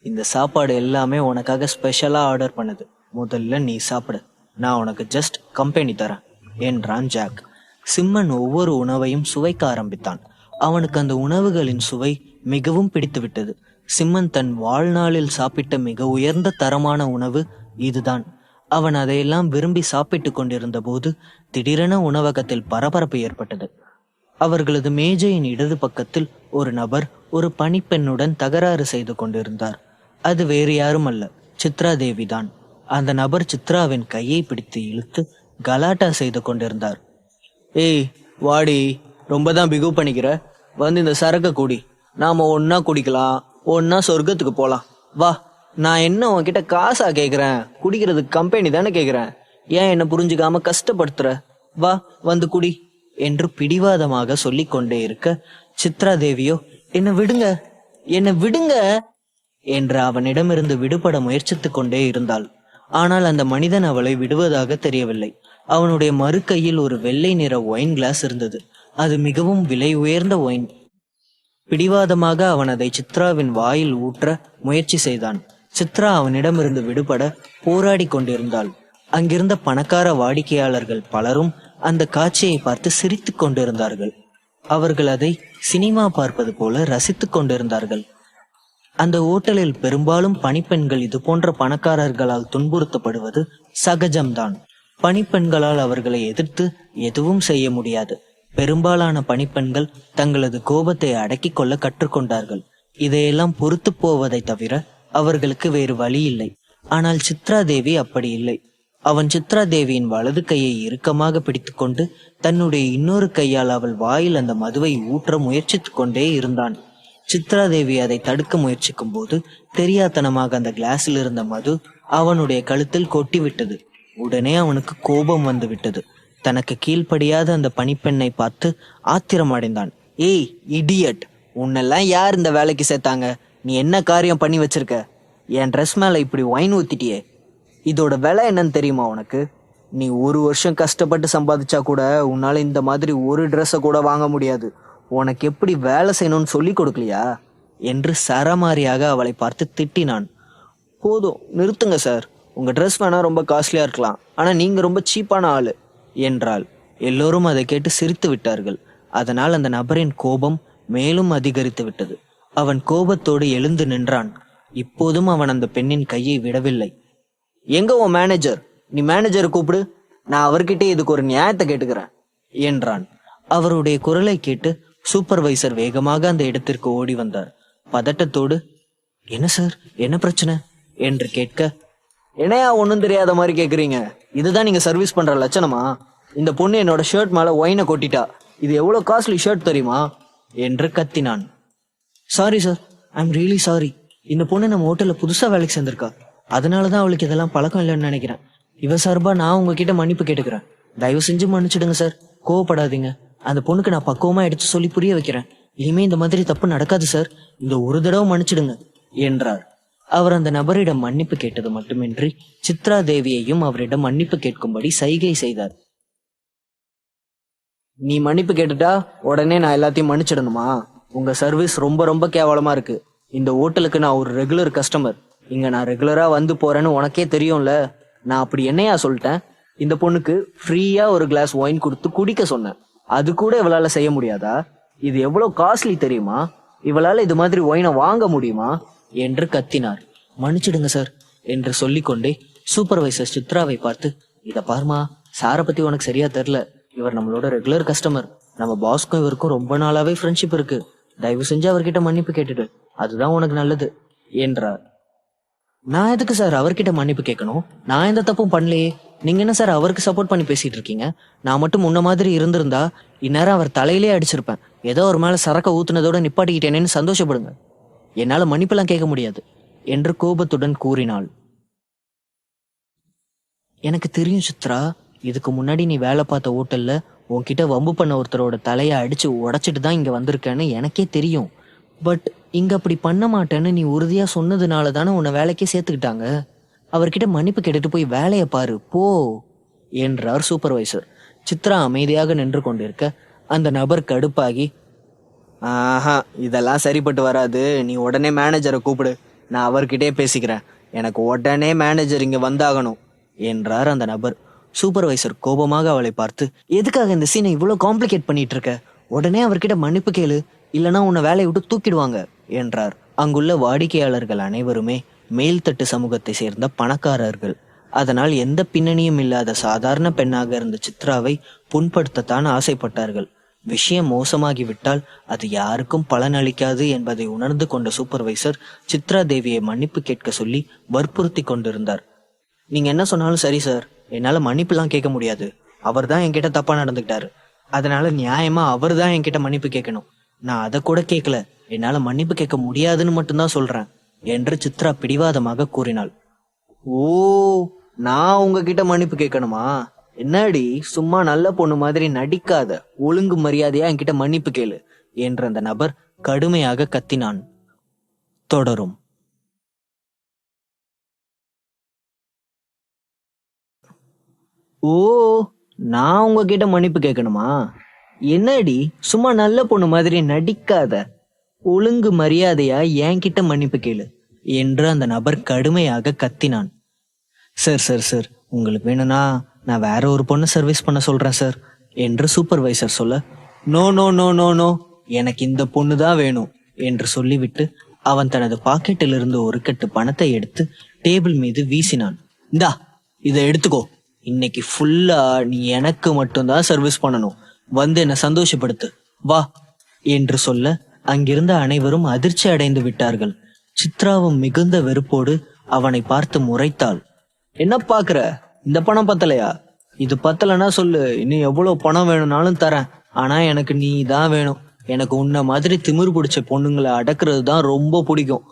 இந்த சாப்பாடு எல்லாமே உனக்காக ஸ்பெஷலா ஆர்டர் பண்ணுது, முதல்ல நீ சாப்பிடு, நான் உனக்கு ஜஸ்ட் கம்பெனி தரேன் என்றான் ஜாக். சிம்மன் ஒவ்வொரு உணவையும் சுவைக்க ஆரம்பித்தான். அவனுக்கு அந்த உணவுகளின் சுவை மிகவும் பிடித்து விட்டது. சிம்மன் தன் வாழ்நாளில் சாப்பிட்ட மிக உயர்ந்த தரமான உணவு இதுதான். அவன் அதையெல்லாம் விரும்பி சாப்பிட்டு கொண்டிருந்த போது திடீரென உணவகத்தில் பரபரப்பு ஏற்பட்டது. அவர்களது மேஜையின் இடது பக்கத்தில் ஒரு நபர் ஒரு பணிப்பெண்ணுடன் தகராறு செய்து கொண்டிருந்தார். அது வேறு யாரும் அல்ல, சித்ரா தேவி தான். அந்த நபர் சித்ராவின் கையை பிடித்து இழுத்து கலாட்டா செய்து கொண்டிருந்தார். ஏய் வாடி, ரொம்ப தான் பிகு பண்ணிக்கிற, வந்து இந்த சரக்க குடி, நாம ஒன்னா குடிக்கலாம், ஒன்னா சொர்க்கத்துக்கு போலாம், வா. நான் என்ன உன்கிட்ட காசா கேக்குறேன், குடிக்கிறதுக்கு கம்பெனி தானே கேக்குறேன், ஏன் என்ன புரிஞ்சுக்காம கஷ்டப்படுத்துற, வா வந்து குடி என்று பிடிவாதமாக சொல்லிக் கொண்டே இருக்க சித்ரா தேவியோ, என்ன விடுங்க, என்ன விடுங்க என்று அவனிடமிருந்து விடுபட முயற்சித்துக் கொண்டே இருந்தாள். ஆனால் அந்த மனிதன் அவளை விடுவதாக தெரியவில்லை. அவனுடைய மறு கையில் ஒரு வெள்ளை நிற ஒயின் கிளாஸ் இருந்தது. அது மிகவும் விலை உயர்ந்த ஒயின். பிடிவாதமாக அவன் அதை சித்ராவின் வாயில் ஊற்ற முயற்சி செய்தான். சித்ரா அவனிடமிருந்து விடுபட போராடி கொண்டிருந்தாள். அங்கிருந்த பணக்கார வாடிக்கையாளர்கள் பலரும் அந்த காட்சியை பார்த்து சிரித்து கொண்டிருந்தார்கள். அவர்கள் அதை சினிமா பார்ப்பது போல ரசித்துக் கொண்டிருந்தார்கள். அந்த ஓட்டலில் பெரும்பாலும் பணிப்பெண்கள் இது போன்ற பணக்காரர்களால் துன்புறுத்தப்படுவது சகஜம்தான். பணிப்பெண்களால் அவர்களை எதிர்த்து எதுவும் செய்ய முடியாது. பெரும்பாலான பணிப்பெண்கள் தங்களது கோபத்தை அடக்கிக் கொள்ள கற்றுக்கொண்டார்கள். இதையெல்லாம் பொறுத்து போவதை தவிர அவர்களுக்கு வேறு வழி இல்லை. ஆனால் சித்ரா தேவி அப்படி இல்லை. அவன் சித்ரா தேவியின் வலது கையை இறுக்கமாக பிடித்துக்கொண்டு தன்னுடைய இன்னொரு கையால் அவள் வாயில் அந்த மதுவை ஊற்ற முயற்சித்துக் கொண்டே இருந்தான். சித்ரா தேவி அதை தடுக்க முயற்சிக்கும் போது தெரியாத்தனமாக அந்த கிளாஸில் இருந்த மது அவனுடைய கழுத்தில் கொட்டிவிட்டது. உடனே அவனுக்கு கோபம் வந்து விட்டது. தனக்கு கீழ்ப்படியாத அந்த பணிப்பெண்ணை பார்த்து ஆத்திரம் அடைந்தான். ஏய் இடியட், உன்னெல்லாம் யார் இந்த வேலைக்கு சேர்த்தாங்க? நீ என்ன காரியம் பண்ணி வச்சிருக்க? என் ட்ரெஸ் மேல இப்படி ஒயின் ஊத்திட்டியே, இதோட விலை என்னன்னு தெரியுமா உனக்கு? நீ ஒரு வருஷம் கஷ்டப்பட்டு சம்பாதிச்சா கூட உன்னால இந்த மாதிரி ஒரு ட்ரெஸ்ஸை கூட வாங்க முடியாது. உனக்கு எப்படி வேலை செய்யணும்னு சொல்லி கொடுக்கலையா என்று சரமாரியாக அவளை பார்த்து திட்டினான். போதும் நிறுத்துங்க சார், உங்க ட்ரெஸ் வேணா ரொம்ப காஸ்ட்லியா இருக்கலாம், ஆனா நீங்க ரொம்ப சீப்பான ஆளு என்றாள். எல்லோரும் அதை கேட்டு சிரித்து விட்டார்கள். அதனால் அந்த நபரின் கோபம் மேலும் அதிகரித்து விட்டது. அவன் கோபத்தோடு எழுந்து நின்றான். இப்போதும் அவன் அந்த பெண்ணின் கையை விடவில்லை. எங்க உன் மேனேஜர்? நீ மேனேஜரை கூப்பிடு, நான் அவர்கிட்ட இதுக்கு ஒரு நியாயத்தை கேட்டுக்கிறேன் என்றான். அவருடைய குரலை கேட்டு சூப்பர்வைசர் வேகமாக அந்த இடத்திற்கு ஓடி வந்தார். பதட்டத்தோடு, என்ன சார், என்ன பிரச்சனை என்று கேட்க, என்னையா ஒன்னும் தெரியாத மாதிரி கேக்குறீங்க, இதுதான் நீங்க சர்வீஸ் பண்ற லட்சணமா? இந்த பொண்ணு என்னோட ஷர்ட் மேல ஒயினை கொட்டிட்டா, இது எவ்வளவு காஸ்ட்லி ஷர்ட் தெரியுமா என்று கத்தினான். Sorry sir, I am really sorry. இந்த பொண்ணு நம்ம ஹோட்டல்ல புதுசா வேலைக்கு சேர்ந்திருக்கா, அதனாலதான் அவளுக்கு இதெல்லாம் பழக்கம் இல்லைன்னு நினைக்கிறேன். இவ சார்பா நான் உங்ககிட்ட மன்னிப்பு கேட்டுக்கிறேன். தயவு செஞ்சு மன்னிச்சிடுங்க சார், கோவப்படாதீங்க. அந்த பொண்ணுக்கு நான் பக்குவமா எடுத்து சொல்லி புரிய வைக்கிறேன். இனிமே இந்த மாதிரி தப்பு நடக்காது சார், இந்த ஒரு தடவை மன்னிச்சிடுங்க என்றார். அவர் அந்த நபரிடம் மன்னிப்பு கேட்டது மட்டுமின்றி சித்ரா தேவியையும் அவரிடம் மன்னிப்பு கேட்கும்படி சைகை செய்தார். நீ மன்னிப்பு கேட்டுட்டா உடனே நான் எல்லாத்தையும் மன்னிச்சிடணுமா? உங்க சர்வீஸ் ரொம்ப ரொம்ப கேவலமா இருக்கு. இந்த ஹோட்டலுக்கு நான் ஒரு ரெகுலர் கஸ்டமர், இங்க நான் ரெகுலரா வந்து போறேன்னு உனக்கே தெரியும்ல. நான் அப்படி என்னையா சொல்லிட்டேன்? இந்த பொண்ணுக்கு ஃப்ரீயா ஒரு கிளாஸ் ஒயின் கொடுத்து குடிக்க சொன்னேன், அது கூட இவளால செய்ய முடியாதா? இது எவ்வளவு காஸ்ட்லி தெரியுமா? இவளால இது மாதிரி ஒயினை வாங்க முடியுமா என்று கத்தினார். மன்னிச்சிடுங்க சார் என்று சொல்லிக்கொண்டே சூப்பர்வைசர் சித்ராவை பார்த்து, இத பாருமா, சாரை பத்தி உனக்கு சரியா தெரியல. இவர் நம்மளோட ரெகுலர் கஸ்டமர். நம்ம பாஸ்க்கும் இவருக்கும் ரொம்ப நாளாவே ஃப்ரெண்ட்ஷிப் இருக்கு. தயவு செஞ்சு அவர்கிட்ட மன்னிப்பு கேட்டுடு, அதுதான் உனக்கு நல்லது என்றார். நான் எதுக்கு சார் அவர்கிட்ட மன்னிப்பு கேட்கணும்? நான் எந்த தப்பும் பண்ணலையே. நீங்க என்ன சார் அவருக்கு சப்போர்ட் பண்ணி பேசிட்டு இருக்கீங்க? நான் மட்டும் முன்ன மாதிரி இருந்திருந்தா இந்நேரம் அவர் தலையிலே அடிச்சிருப்பேன். ஏதோ ஒரு மேல சரக்க ஊத்துனதோட நிப்பாட்டிக்கிட்டேனேன்னு சந்தோஷப்படுங்க. என்னால மன்னிப்பெல்லாம் கேட்க முடியாது என்று கோபத்துடன் கூறினாள். எனக்கு தெரியும் சித்ரா, இதுக்கு முன்னாடி நீ வேலை பார்த்த ஹோட்டல்ல உன்கிட்ட வம்பு பண்ண ஒருத்தரோட தலையை அடிச்சு உடைச்சிட்டு தான் இங்க வந்திருக்கேன்னு எனக்கே தெரியும். பட் இங்க அப்படி பண்ண மாட்டேன்னு நீ உறுதியா சொன்னதுனால தானே உன்னை வேலைக்கே சேர்த்துக்கிட்டாங்க. அவர்கிட்ட மன்னிப்பு கேட்டுட்டு போய் வேலையை பாரு போ என்றார் சூப்பர்வைசர். சித்ரா அமைதியாக நின்று கொண்டிருக்க அந்த நபர் கடுப்பாகி, ஆஹா, இதெல்லாம் சரிப்பட்டு வராது. நீ உடனே மேனேஜரை கூப்பிடு, நான் அவர்கிட்டே பேசிக்கிறேன். எனக்கு உடனே மேனேஜர் இங்க வந்தாகணும் என்றார் அந்த நபர். சூப்பர்வைசர் கோபமாக அவளை பார்த்து, எதுக்காக இந்த சீனை இவ்வளவு காம்ப்ளிகேட் பண்ணிட்டு இருக்க? உடனே அவர்கிட்ட மன்னிப்பு கேளு, இல்லனா உன்னை வேலையை விட்டு தூக்கிடுவாங்க என்றார். அங்குள்ள வாடிக்கையாளர்கள் அனைவருமே மேல்தட்டு சமூகத்தை சேர்ந்த பணக்காரர்கள். அதனால் எந்த பின்னணியும் இல்லாத சாதாரண பெண்ணாக இருந்த சித்ராவை புண்படுத்தத்தான் ஆசைப்பட்டார்கள். விஷயம் மோசமாகிவிட்டால் அது யாருக்கும் பலனளிக்காது என்பதை உணர்ந்து கொண்ட சூப்பர்வைசர் சித்ரா தேவியை மன்னிப்பு கேட்க சொல்லி வற்புறுத்தி கொண்டிருந்தார். நீங்க என்ன சொன்னாலும் சரி சார், என்னால மன்னிப்புலாம் கேட்க முடியாது. அவர் தான் என்கிட்ட தப்பா நடந்துக்கிட்டாரு. அதனால நியாயமா அவர் தான் என்கிட்ட மன்னிப்பு கேட்கணும். நான் அதை கூட கேட்கல, என்னால மன்னிப்பு கேட்க முடியாதுன்னு மட்டும்தான் சொல்றேன் என்று சித்ரா பிடிவாதமாக கூறினாள். ஓ, நான் உங்ககிட்ட மன்னிப்பு கேட்கணுமா? என்னடி சும்மா நல்ல பொண்ணு மாதிரி நடிக்காத, ஒழுங்கு மரியாதையா என்கிட்ட மன்னிப்பு கேளு என்ற அந்த நபர் கடுமையாக கத்தினான். தொடரும். ஓ, நான் உங்ககிட்ட மன்னிப்பு கேட்கணுமா? என்னடி சும்மா நல்ல பொண்ணு மாதிரி நடிக்காத, ஒழுங்கு மரியாதையா என்கிட்ட மன்னிப்பு கேளு என்று அந்த நபர் கடுமையாக கத்தினான். சார் சார் சார், உங்களுக்கு வேணும்னா நான் வேற ஒரு பொண்ணு சர்வீஸ் பண்ண சொல்றேன் சார் என்று சூப்பர்வைசர் சொல்ல, no no no no no, எனக்கு இந்த பொண்ணு தான் வேணும் என்று சொல்லிவிட்டு அவன் தனது பாக்கெட்டில் இருந்து ஒரு கட்டு பணத்தை எடுத்து டேபிள் மீது வீசினான். இந்தா, இதை எடுத்துக்கோ. இன்னைக்கு ஃபுல்லா நீ எனக்கு மட்டும்தான் சர்வீஸ் பண்ணணும். வந்து என்ன சந்தோஷப்படுத்து வா என்று சொல்ல அங்கிருந்த அனைவரும் அதிர்ச்சி அடைந்து விட்டார்கள். சித்ராவும் மிகுந்த வெறுப்போடு அவனை பார்த்து முறைத்தாள். என்ன பாக்குற? இந்த பணம் பத்தலையா? இது பத்தலைன்னா சொல்லு, இன்னும் எவ்வளவு பணம் வேணும்னாலும் தரேன். ஆனா எனக்கு நீ தான் வேணும். எனக்கு உன்ன மாதிரி திமிர் பிடிச்ச பொண்ணுங்களை அடக்குறது தான் ரொம்ப பிடிக்கும்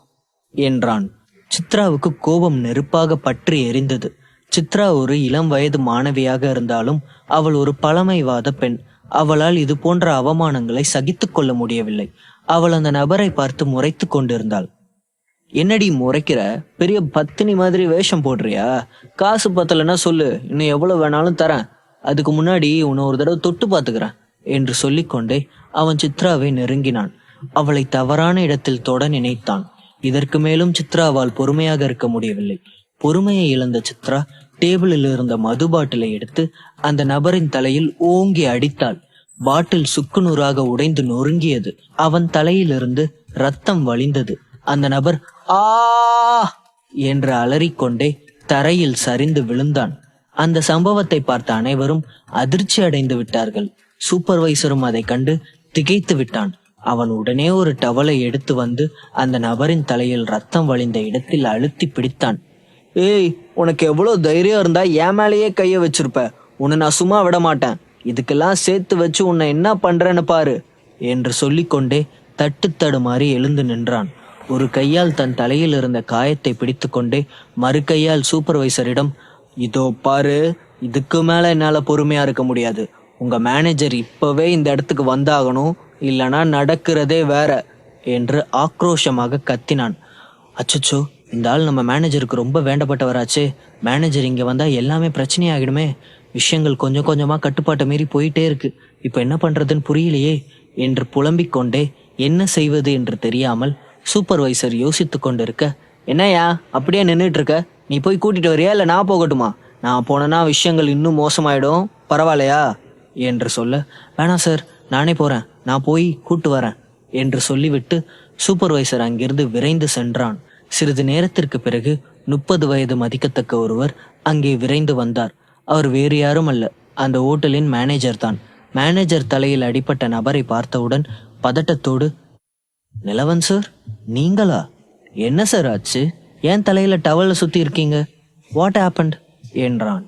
என்றான். சித்ராவுக்கு கோபம் நெருப்பாக பற்றி எரிந்தது. சித்ரா ஒரு இளம் வயது மாணவியாக இருந்தாலும் அவள் ஒரு பழமைவாத பெண். அவளால் இது போன்ற அவமானங்களை சகித்துக் கொள்ள முடியவில்லை. அவள் அந்த நபரை பார்த்து முறைத்து கொண்டிருந்தாள். என்னடி முறைக்கிற? பெரிய பத்தினி மாதிரி வேஷம் போடுறியா? காசு பத்தலைன்னா சொல்லு, இன்னும் எவ்வளவு வேணாலும் தரேன். அதுக்கு முன்னாடி உன்னை ஒரு தடவை தொட்டு பாத்துக்கிறேன் என்று சொல்லிக்கொண்டே அவன் சித்ராவை நெருங்கினான். அவளை தவறான இடத்தில் தொட நினைத்தான். இதற்கு மேலும் சித்ராவால் பொறுமையாக இருக்க முடியவில்லை. பொறுமையை இழந்த சித்ரா டேபிளில் இருந்த மது பாட்டிலை எடுத்து அந்த நபரின் தலையில் ஓங்கி அடித்தாள். பாட்டில் சுக்குநூறாக உடைந்து நொறுங்கியது. அவன் தலையிலிருந்து ரத்தம் வழிந்தது. அந்த நபர் ஆ என்று அலறிக்கொண்டே தரையில் சரிந்து விழுந்தான். அந்த சம்பவத்தை பார்த்த அனைவரும் அதிர்ச்சி அடைந்து விட்டார்கள். சூப்பர்வைசரும் அதை கண்டு திகைத்து விட்டான். அவன் உடனே ஒரு டவலை எடுத்து வந்து அந்த நபரின் தலையில் ரத்தம் வழிந்த இடத்தில் அழுத்தி பிடித்தான். ஏய், உனக்கு எவ்வளவு தைரியம் இருந்தா என் மேலேயே கைய வச்சிருப்ப. உன்னை நான் சும்மா விட மாட்டேன். இதுக்கெல்லாம் சேர்த்து வச்சு உன்னை என்ன பண்றேன்னு பாரு என்று சொல்லிக்கொண்டே தட்டு தடுமாறி எழுந்து நின்றான். ஒரு கையால் தன் தலையில் இருந்த காயத்தை பிடித்து கொண்டே மறு கையால் சூப்பர்வைசரிடம், இதோ பாரு, இதுக்கு மேல என்னால பொறுமையா இருக்க முடியாது. உங்க மேனேஜர் இப்பவே இந்த இடத்துக்கு வந்தாகணும், இல்லனா நடக்கிறதே வேற என்று ஆக்ரோஷமாக கத்தினான். அச்சச்சோ, இந்த ஆள் நம்ம மேனேஜருக்கு ரொம்ப வேண்டப்பட்டவராச்சே. மேனேஜர் இங்க வந்தா எல்லாமே பிரச்சனையாகிடுமே. விஷயங்கள் கொஞ்சம் கொஞ்சமா கட்டுப்பாட்டை மீறி போயிட்டே இருக்கு. இப்ப என்ன பண்றதுன்னு புரியலையே என்று புலம்பிக் கொண்டே என்ன செய்வது என்று தெரியாமல் சூப்பர்வைசர் யோசித்துக் கொண்டிருக்க, என்னையா அப்படியே நின்றுட்டு இருக்க? நீ போய் கூட்டிட்டு வரியா இல்ல நான் போகட்டுமா? நான் போனேன்னா விஷயங்கள் இன்னும் மோசமாயிடும், பரவாயில்லையா என்று சொல்ல, வேணாம் சார், நானே போறேன், நான் போய் கூட்டு வரேன் என்று சொல்லிவிட்டு சூப்பர்வைசர் அங்கிருந்து விரைந்து சென்றான். சிறிது நேரத்திற்கு பிறகு 30 வயது மதிக்கத்தக்க ஒருவர் அங்கே விரைந்து வந்தார். அவர் வேறு யாரும் அல்ல, அந்த ஓட்டலின் மேனேஜர் தான். மேனேஜர் தலையில் அடிபட்ட நபரை பார்த்தவுடன் பதட்டத்தோடு, நிலவன் சார், நீங்களா? என்ன சார் ஆச்சு? ஏன் தலையில டவலை சுத்தி இருக்கீங்க? வாட் ஹேப்பண்ட் என்றான்.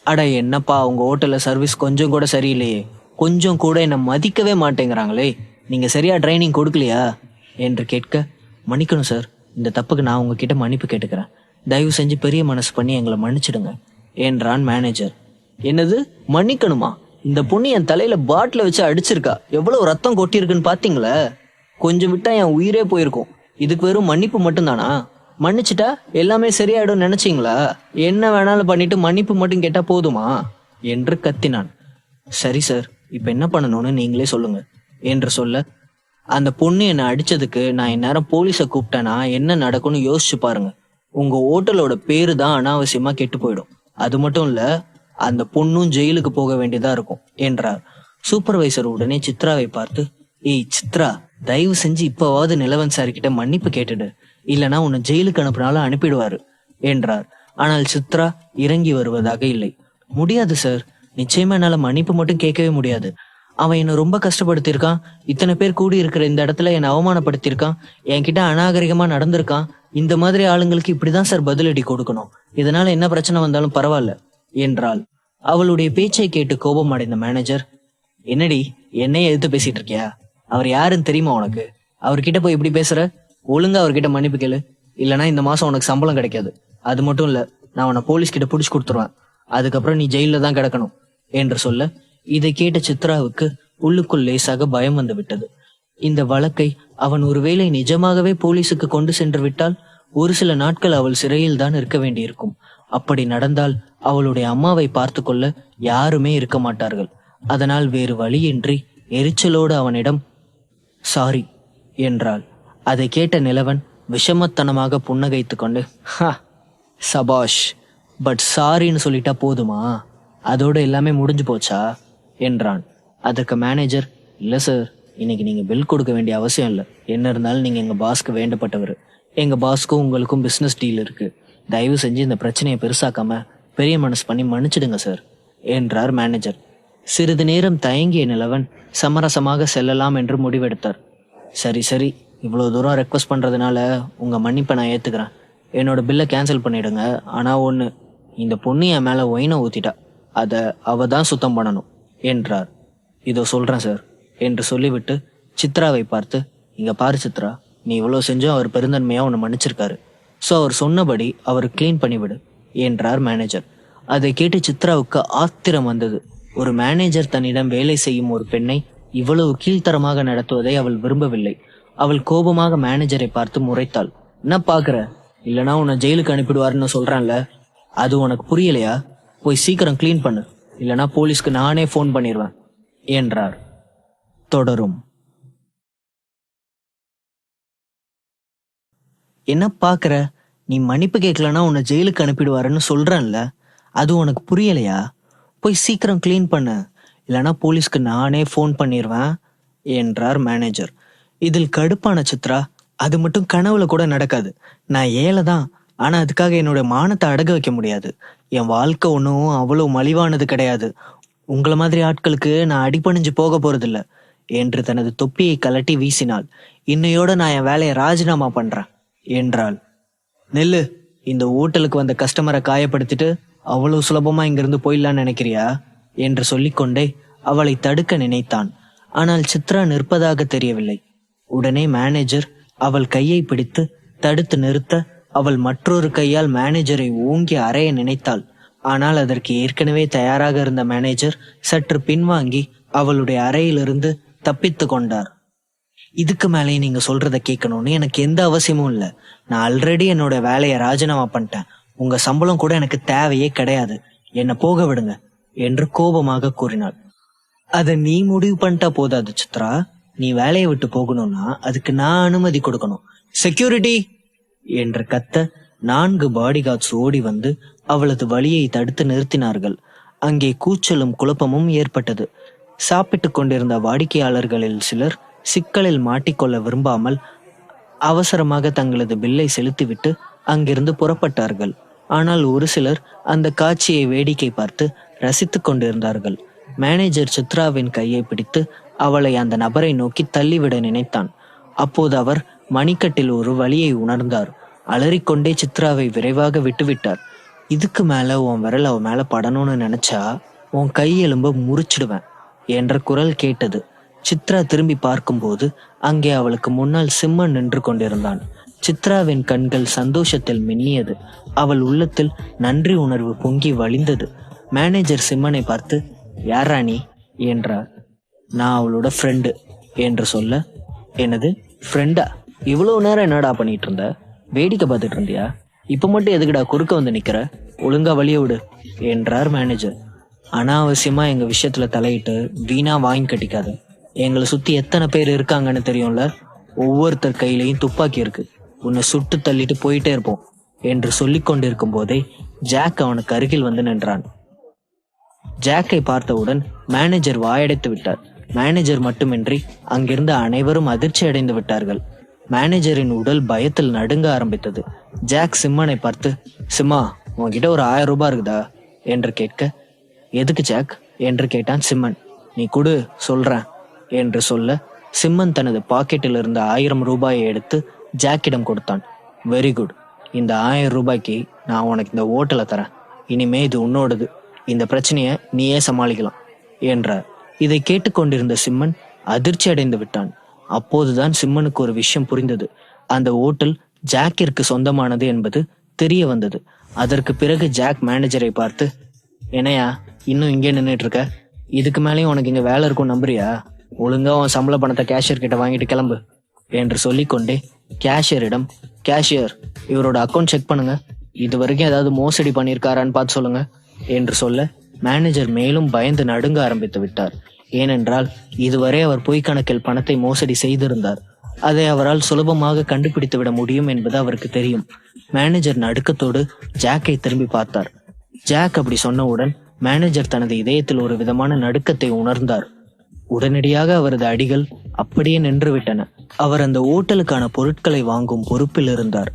அட என்னப்பா, உங்க ஹோட்டல்ல சர்வீஸ் கொஞ்சம் கூட சரியில்லையே, கொஞ்சம் கூட என்னை மதிக்கவே மாட்டேங்கிறாங்களே, நீங்க சரியா ட்ரைனிங் கொடுக்கலையா என்று கேட்க, மன்னிக்கணும் சார், இந்த தப்புக்கு நான் உங்ககிட்ட மன்னிப்பு கேட்டுக்கிறேன், தயவு செஞ்சு பெரிய மனசு பண்ணி எங்களை மன்னிச்சிடுங்க என்றான் மேனேஜர். என்னது மன்னிக்கணுமா? இந்த பொண்ணு என் தலையில பாட்டில வச்சு அடிச்சிருக்கா, எவ்வளவு ரத்தம் கொட்டியிருக்குன்னு பாத்தீங்களா? கொஞ்சம் விட்டா என் உயிரே போயிருக்கும். இதுக்கு வெறும் மன்னிப்பு மட்டும்தானா? மன்னிச்சிட்டா எல்லாமே சரியாயிடும் நினைச்சீங்களா? என்ன வேணாலும் பண்ணிட்டு மன்னிப்பு மட்டும் கேட்டா போதுமா என்று கத்தினான். சரி சார், இப்ப என்ன பண்ணணும்னு நீங்களே சொல்லுங்க என்று சொல்ல, அந்த பொண்ணு என்னை அடிச்சதுக்கு நான் இந்நேரம் போலீஸை கூப்பிட்டேனா என்ன நடக்கும்னு யோசிச்சு பாருங்க. உங்க ஹோட்டலோட பேரு தான் அனாவசியமா கெட்டு போயிடும். அது மட்டும் இல்ல, அந்த பொண்ணும் ஜெயிலுக்கு போக வேண்டியதா இருக்கும் என்றார். சூப்பர்வைசர் உடனே சித்ராவை பார்த்து, ஏய் சித்ரா, தயவு செஞ்சு இப்பவாவது நிலவன் சார் கிட்ட மன்னிப்பு கேட்டுடு, இல்லனா உன்னை ஜெயிலுக்கு அனுப்பினாலும் அனுப்பிடுவாரு என்றார். ஆனால் சித்ரா இறங்கி வருவதாக இல்லை. முடியாது சார், நிச்சயமா என்னால மன்னிப்பு மட்டும் கேட்கவே முடியாது. அவன் என்னை ரொம்ப கஷ்டப்படுத்தியிருக்கான், இத்தனை பேர் கூடி இருக்கிற இந்த இடத்துல என்னை அவமானப்படுத்தியிருக்கான், என்கிட்ட அநாகரிகமா நடந்திருக்கான். இந்த மாதிரி ஆளுங்களுக்கு இப்படிதான் சார் பதிலடி கொடுக்கணும். இதனால என்ன பிரச்சனை வந்தாலும் பரவாயில்ல என்றாள். அவளுடைய பேச்சை கேட்டு கோபம் அடைந்த மேனேஜர், என்னடி என்னைய எதிர்த்து பேசிட்டு இருக்கியா? அவர் யாருன்னு தெரியுமா உனக்கு? அவர்கிட்ட போய் இப்படி பேசுற? ஒழுங்கா அவர்கிட்ட மன்னிப்பு கேளு, இல்லனா இந்த மாசம் உனக்கு சம்பளம் கிடைக்காது. அது மட்டும் இல்ல, நான் உன்னை போலீஸ் கிட்ட புடிச்சு கொடுத்துருவேன், அதுக்கப்புறம் நீ ஜெயில தான் கிடக்கணும் என்று சொல்ல, இதை கேட்ட சித்ராவுக்கு உள்ளுக்குள் லேசாக பயம் வந்து விட்டது. இந்த வழக்கை அவன் ஒருவேளை நிஜமாகவே போலீஸுக்கு கொண்டு சென்று விட்டால் ஒரு சில நாட்கள் அவள் சிறையில் தான் இருக்க வேண்டியிருக்கும். அப்படி நடந்தால் அவளுடைய அம்மாவை பார்த்து கொள்ள யாருமே இருக்க மாட்டார்கள். அதனால் வேறு வழியின்றி எரிச்சலோடு அவனிடம் சாரி என்றாள். அதை கேட்ட நிலவன் விஷமத்தனமாக புன்னகைத்து கொண்டு, சபாஷ், பட் சாரின்னு சொல்லிட்டா போதுமா? அதோட எல்லாமே முடிஞ்சு போச்சா என்றான். அதற்கு மேனேஜர், இல்ல சார், இன்னைக்கு நீங்க பில் கொடுக்க வேண்டிய அவசியம் இல்லை. என்ன இருந்தாலும் நீங்க எங்க பாஸ்க்கு வேண்டப்பட்டவர். எங்க பாஸ்க்கும் உங்களுக்கும் பிசினஸ் டீல் இருக்கு. தயவு செஞ்சு இந்த பிரச்சனையை பெருசாக்காம பெரிய மனசு பண்ணி மன்னிச்சிடுங்க சார் என்றார் மேனேஜர். சிறிது நேரம் தயங்கிய நிலவன் சமரசமாக செல்லலாம் என்று முடிவெடுத்தார். சரி சரி, இவ்வளவு தூரம் ரெக்வஸ்ட் பண்றதுனால உங்க மன்னிப்பை நான் ஏத்துக்கிறேன். என்னோட பில்லை கேன்சல் பண்ணிடுங்க. ஆனா ஒண்ணு, இந்த பொண்ணு என் மேல ஒயினை ஊத்திட்டா, அதை அவ தான் சுத்தம் பண்ணணும் என்றார். இதோ சொல்றேன் சார் என்று சொல்லிவிட்டு சித்ராவை பார்த்து, இங்க பாரு சித்ரா, நீ இவ்வளவு செஞ்சும் அவர் பெருந்தன்மையா உன்னை மன்னிச்சிருக்காரு. ஸோ அவர் சொன்னபடி அவர் கிளீன் பண்ணிவிடு என்றார் மேனேஜர். அதை கேட்டு சித்ராவுக்கு ஆத்திரம் வந்தது. ஒரு மேனேஜர் தன்னிடம் வேலை செய்யும் ஒரு பெண்ணை இவ்வளவு கீழ்த்தரமாக நடத்துவதை அவள் விரும்பவில்லை. அவள் கோபமாக மேனேஜரை பார்த்து முறைத்தாள். என்ன பாக்குற? இல்லனா உன்னை ஜெயிலுக்கு அனுப்பிடுவாருன்னு சொல்றான்ல, அது உனக்கு புரியலையா? போய் சீக்கிரம் கிளீன் பண்ணு, இல்லனா போலீஸ்க்கு நானே போன் பண்ணிடுவேன் என்றார். தொடரும். என்ன பாக்குற? நீ மன்னிப்பு கேட்கலன்னா உன்னை ஜெயிலுக்கு அனுப்பிடுவாருன்னு சொல்றேன்ல, அது உனக்கு புரியலையா? போய் சீக்கிரம் கிளீன் பண்ண, இல்லனா போலீஸ்க்கு நானே போன் பண்ணிடுவேன் என்றார் மேனேஜர். இதில் கடுப்பான சித்ரா, அது மட்டும் கனவுல கூட நடக்காது. நான் ஏழை தான், ஆனா அதுக்காக என்னோட மானத்தை அடக வைக்க முடியாது. என் வாழ்க்கை ஒன்றும் அவ்வளவு மலிவானது கிடையாது. உங்களை மாதிரி ஆட்களுக்கு நான் அடிபணிஞ்சு போக போறதில்ல என்று தனது தொப்பியை கலட்டி வீசினாள். இன்னையோட நான் என் வேலையை ராஜினாமா பண்றேன் என்றாள். நெல்லு, இந்த ஹோட்டலுக்கு வந்த கஸ்டமரை காயப்படுத்திட்டு அவ்வளவு சுலபமா இங்கிருந்து போயிடலான்னு நினைக்கிறியா என்று சொல்லிக்கொண்டே அவளை தடுக்க நினைத்தான். ஆனால் சித்ரா நிற்பதாக தெரியவில்லை. உடனே மேனேஜர் அவள் கையை பிடித்து தடுத்து நிறுத்த அவள் மற்றொரு கையால் மேனேஜரை ஓங்கி அறைய நினைத்தாள். ஆனால் அதற்கு ஏற்கனவே தயாராக இருந்த மேனேஜர் சற்று பின்வாங்கி அவளுடைய அறையிலிருந்து தப்பித்து கொண்டார். இதுக்கு மேலே நீங்க சொல்றத கேட்கணும்னு எனக்கு எந்த அவசியமும் இல்லை. நான் ஆல்ரெடி என்னோட வேலையை ராஜினாமா பண்ணிட்டேன். உங்க சம்பளம் கூட எனக்கு தேவையே கிடையாது. என்னை போக விடுங்க என்று கோபமாக கூறினாள். அதை நீ முடிவு பண்ணிட்டா போதாது சித்ரா. நீ வேலையை விட்டு போகணும்னா அதுக்கு நான் அனுமதி கொடுக்கணும். செக்யூரிட்டி என்று கத்த 4 பாடிகார்ட்ஸ் ஓடி வந்து அவளது வழியை தடுத்து நிறுத்தினார்கள். அங்கே கூச்சலும் குழப்பமும் ஏற்பட்டது. சாப்பிட்டு கொண்டிருந்த வாடிக்கையாளர்களில் சிலர் சிக்கலில் மாட்டிக்கொள்ள விரும்பாமல் அவசரமாக தங்களது பில்லை செலுத்திவிட்டு அங்கிருந்து புறப்பட்டார்கள். ஆனால் ஒரு சிலர் அந்த காட்சியை வேடிக்கை பார்த்து ரசித்துக் கொண்டிருந்தார்கள். மேனேஜர் சித்ராவின் கையை பிடித்து அவளை அந்த நபரை நோக்கி தள்ளிவிட நினைத்தான். அப்போது அவர் மணிக்கட்டில் ஒரு வலியை உணர்ந்தார். அலறிக்கொண்டே சித்ராவை விரைவாக விட்டுவிட்டார். இதுக்கு மேல உன் விரல் அவ மேல படணும்னு நினைச்சா உன் கை எலும்ப முறிச்சிடுவேன் என்ற குரல் கேட்டது. சித்ரா திரும்பி பார்க்கும்போது அங்கே அவளுக்கு முன்னால் சிம்மன் நின்று கொண்டிருந்தான். சித்ராவின் கண்கள் சந்தோஷத்தில் மின்னியது. அவள் உள்ளத்தில் நன்றி உணர்வு பொங்கி வழிந்தது. மேனேஜர் சிம்மனை பார்த்து, யாரா நீ என்றார். நான் அவளோட ஃப்ரெண்டு என்று சொல்ல, என்னது ஃப்ரெண்டா? இவ்வளவு நேரம் என்னடா பண்ணிட்டு இருந்த? வேடிக்கை பார்த்துட்டு இருந்தியா? இப்ப மட்டும் எதுக்குடா குறுக்க வந்து நிக்கிற? ஒழுங்கா வழிய விடு என்றார் மேனேஜர். அனாவசியமா எங்க விஷயத்துல தலையிட்டு வீணா வாங்கி கட்டிக்காத. எங்களை சுத்தி எத்தனை பேர் இருக்காங்கன்னு தெரியும்ல. ஒவ்வொருத்தர் கையிலையும் துப்பாக்கி இருக்கு. உன்னை சுட்டு தள்ளிட்டு போயிட்டே இருப்போம் என்று சொல்லிக் கொண்டிருக்கும் போதே ஜாக் அவனுக்கு அருகில் வந்து நின்றான். ஜாக்கை பார்த்தவுடன் மேனேஜர் வாயடைத்து விட்டார். மேனேஜர் மட்டுமின்றி அங்கிருந்த அனைவரும் அதிர்ச்சி அடைந்து விட்டார்கள். மேனேஜரின் உடல் பயத்தில் நடுங்க ஆரம்பித்தது. ஜாக் சிம்மனை பார்த்து, சிம்மா, உன்கிட்ட ஒரு 1000 ரூபாய் இருக்குதா என்று கேட்க, எதுக்கு ஜாக் என்று கேட்டான் சிம்மன். நீ குடு சொல்றேன் என்று சொல்ல, சிம்மன் தனது பாக்கெட்டில் இருந்த 1000 ரூபாயை எடுத்து ஜாக்கிடம் கொடுத்தான். வெரி குட், இந்த 1000 ரூபாய்க்கு நான் உனக்கு இந்த ஓட்டலை தரேன். இனிமே இது உன்னோடது. இந்த பிரச்சனையை நீயே சமாளிக்கலாம் என்றார். இதை கேட்டுக்கொண்டிருந்த சிம்மன் அதிர்ச்சி அடைந்து விட்டான். அப்போதுதான் சிம்மனுக்கு ஒரு விஷயம் புரிந்தது. அந்த ஓட்டல் ஜாக்கிற்கு சொந்தமானது என்பது தெரிய வந்தது. அதற்கு பிறகு ஜாக் மேனேஜரை பார்த்து, என்னையா இன்னும் இங்கே நின்றுட்டு இருக்க? இதுக்கு மேலேயும் உனக்கு இங்க வேலை இருக்கும் நம்புறியா? ஒழுங்கா உன் சம்பள பணத்தை கேஷியர் கிட்ட வாங்கிட்டு கிளம்பு என்று சொல்லிக்கொண்டே கேஷியரிடம், கேஷியர், இவரோட அக்கௌண்ட் செக் பண்ணுங்க, இது வரைக்கும் ஏதாவது மோசடி பண்ணியிருக்காரான்னு பார்த்து சொல்லுங்க என்று சொல்ல, மேனேஜர் மேலும் பயந்து நடுங்க ஆரம்பித்து விட்டார். ஏனென்றால் இதுவரை அவர் பொய் கணக்கில் பணத்தை மோசடி செய்திருந்தார். அதை அவரால் சுலபமாக கண்டுபிடித்து விட முடியும் என்பது அவருக்கு தெரியும். மேனேஜர் நடுக்கத்தோடு ஜாக்கை திரும்பி பார்த்தார். ஜாக் அப்படி சொன்னவுடன் மேனேஜர் தனது இதயத்தில் ஒரு விதமான நடுக்கத்தை உணர்ந்தார். உடனடியாக அவரது அடிகள் அப்படியே நின்று விட்டன. அவர் அந்த ஓட்டலுக்கான பொருட்களை வாங்கும் பொறுப்பில் இருந்தார்.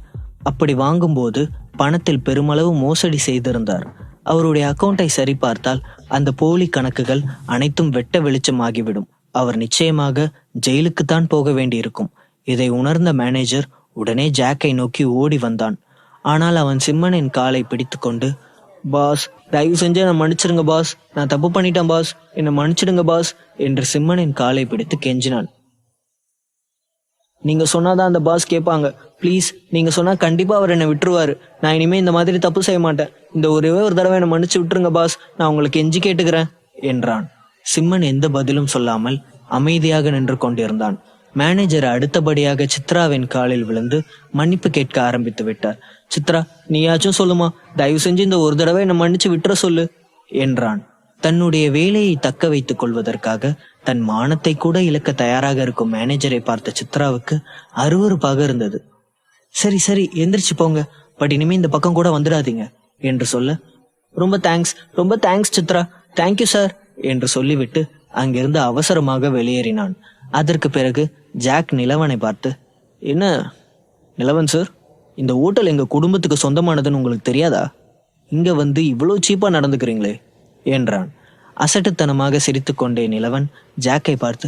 அப்படி வாங்கும்போது பணத்தில் பெருமளவு மோசடி செய்திருந்தார். அவருடைய அக்கௌண்டை சரிபார்த்தால் அந்த போலி கணக்குகள் அனைத்தும் வெட்ட வெளிச்சமாகிவிடும். அவர் நிச்சயமாக ஜெயிலுக்குத்தான் போக வேண்டியிருக்கும். இதை உணர்ந்த மேனேஜர் உடனே ஜாக்கை நோக்கி ஓடி வந்தான். ஆனால் அவன் சிம்மனின் காலை பிடித்து கொண்டு, பாஸ், தயவு செஞ்சு என்னை மன்னிச்சிடுங்க பாஸ், நான் தப்பு பண்ணிட்டேன் பாஸ், என்னை மன்னிச்சிடுங்க பாஸ் என்று சிம்மனின் காலை பிடித்து கெஞ்சினான். நீங்க சொன்னாதான் அந்த பாஸ் கேட்பாங்க. ப்ளீஸ், நீங்க சொன்னா கண்டிப்பா அவர் என்னை விட்டுருவாரு. நான் இனிமே இந்த மாதிரி தப்பு செய்ய மாட்டேன். இந்த ஒரே ஒரு தடவை என்னை மன்னிச்சு விட்டுருங்க பாஸ், நான் உங்களுக்கு கெஞ்சி கேட்டுக்கிறேன் என்றான். சிம்மன் எந்த பதிலும் சொல்லாமல் அமைதியாக நின்று கொண்டிருந்தான். மேனேஜர் அடுத்தபடியாக சித்ராவின் காலில் விழுந்து மன்னிப்பு கேட்க ஆரம்பித்து விட்டார். சித்ரா, நீயாச்சும் சொல்லுமா, தயவு செஞ்சு இந்த ஒரு தடவை என்னை மன்னிச்சு விட்டுற சொல்லு என்றான். தன்னுடைய வேலையை தக்க வைத்துக் கொள்வதற்காக தன் மானத்தை கூட இழக்க தயாராக இருக்கும் மேனேஜரை பார்த்த சித்ராவுக்கு அருவருப்பாக இருந்தது. சரி சரி, எந்திரிச்சு போங்க, பட் இனிமே இந்த பக்கம் கூட வந்துடாதீங்க என்று சொல்ல, ரொம்ப தேங்க்ஸ் சித்ரா, தேங்க்யூ சார் என்று சொல்லிவிட்டு அங்கிருந்து அவசரமாக வெளியேறினான். அதற்கு பிறகு ஜாக் நிலவனை பார்த்து, என்ன நிலவன் சார், இந்த ஹோட்டல் எங்க குடும்பத்துக்கு சொந்தமானதுன்னு உங்களுக்கு தெரியாதா? இங்க வந்து இவ்வளவு சீப்பா நடந்துக்கிறீங்களே என்றான். அசட்டுத்தனமாக சிரித்து கொண்டே நிலவன் ஜாக்கை பார்த்து,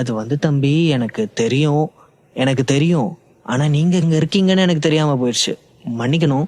அது வந்து தம்பி, எனக்கு தெரியும், ஆனா நீங்க இங்க இருக்கீங்கன்னு எனக்கு தெரியாம போயிடுச்சு, மன்னிக்கணும்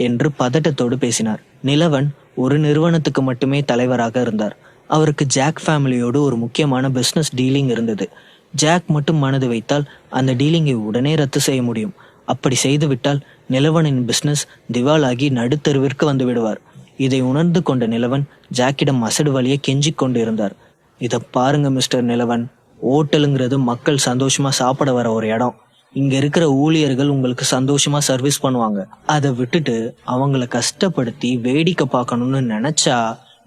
என்று பதட்டத்தோடு பேசினார். நிலவன் ஒரு நிறுவனத்துக்கு மட்டுமே தலைவராக இருந்தார். அவருக்கு ஜாக் ஃபேமிலியோடு ஒரு முக்கியமான பிசினஸ் டீலிங் இருந்தது. ஜாக் மட்டும் மனது வைத்தால் அந்த டீலிங்கை உடனே ரத்து செய்ய முடியும். அப்படி செய்துவிட்டால் நிலவனின் பிசினஸ் திவாலாகி நடுத்தருவிற்கு வந்து விடுவார். இதை உணர்ந்து கொண்ட நிலவன் ஜாக்கிடம் அசடு வழியை கெஞ்சிக் கொண்டு இருந்தார். இதை பாருங்க மிஸ்டர் நிலவன், ஹோட்டலுங்கிறது மக்கள் சந்தோஷமா சாப்பிட வர ஒரு இடம். இங்க இருக்கிற ஊழியர்கள் உங்களுக்கு சந்தோஷமா சர்வீஸ் பண்ணுவாங்க. அதை விட்டுட்டு அவங்கள கஷ்டப்படுத்தி வேடிக்கை பார்க்கணும்னு நினைச்சா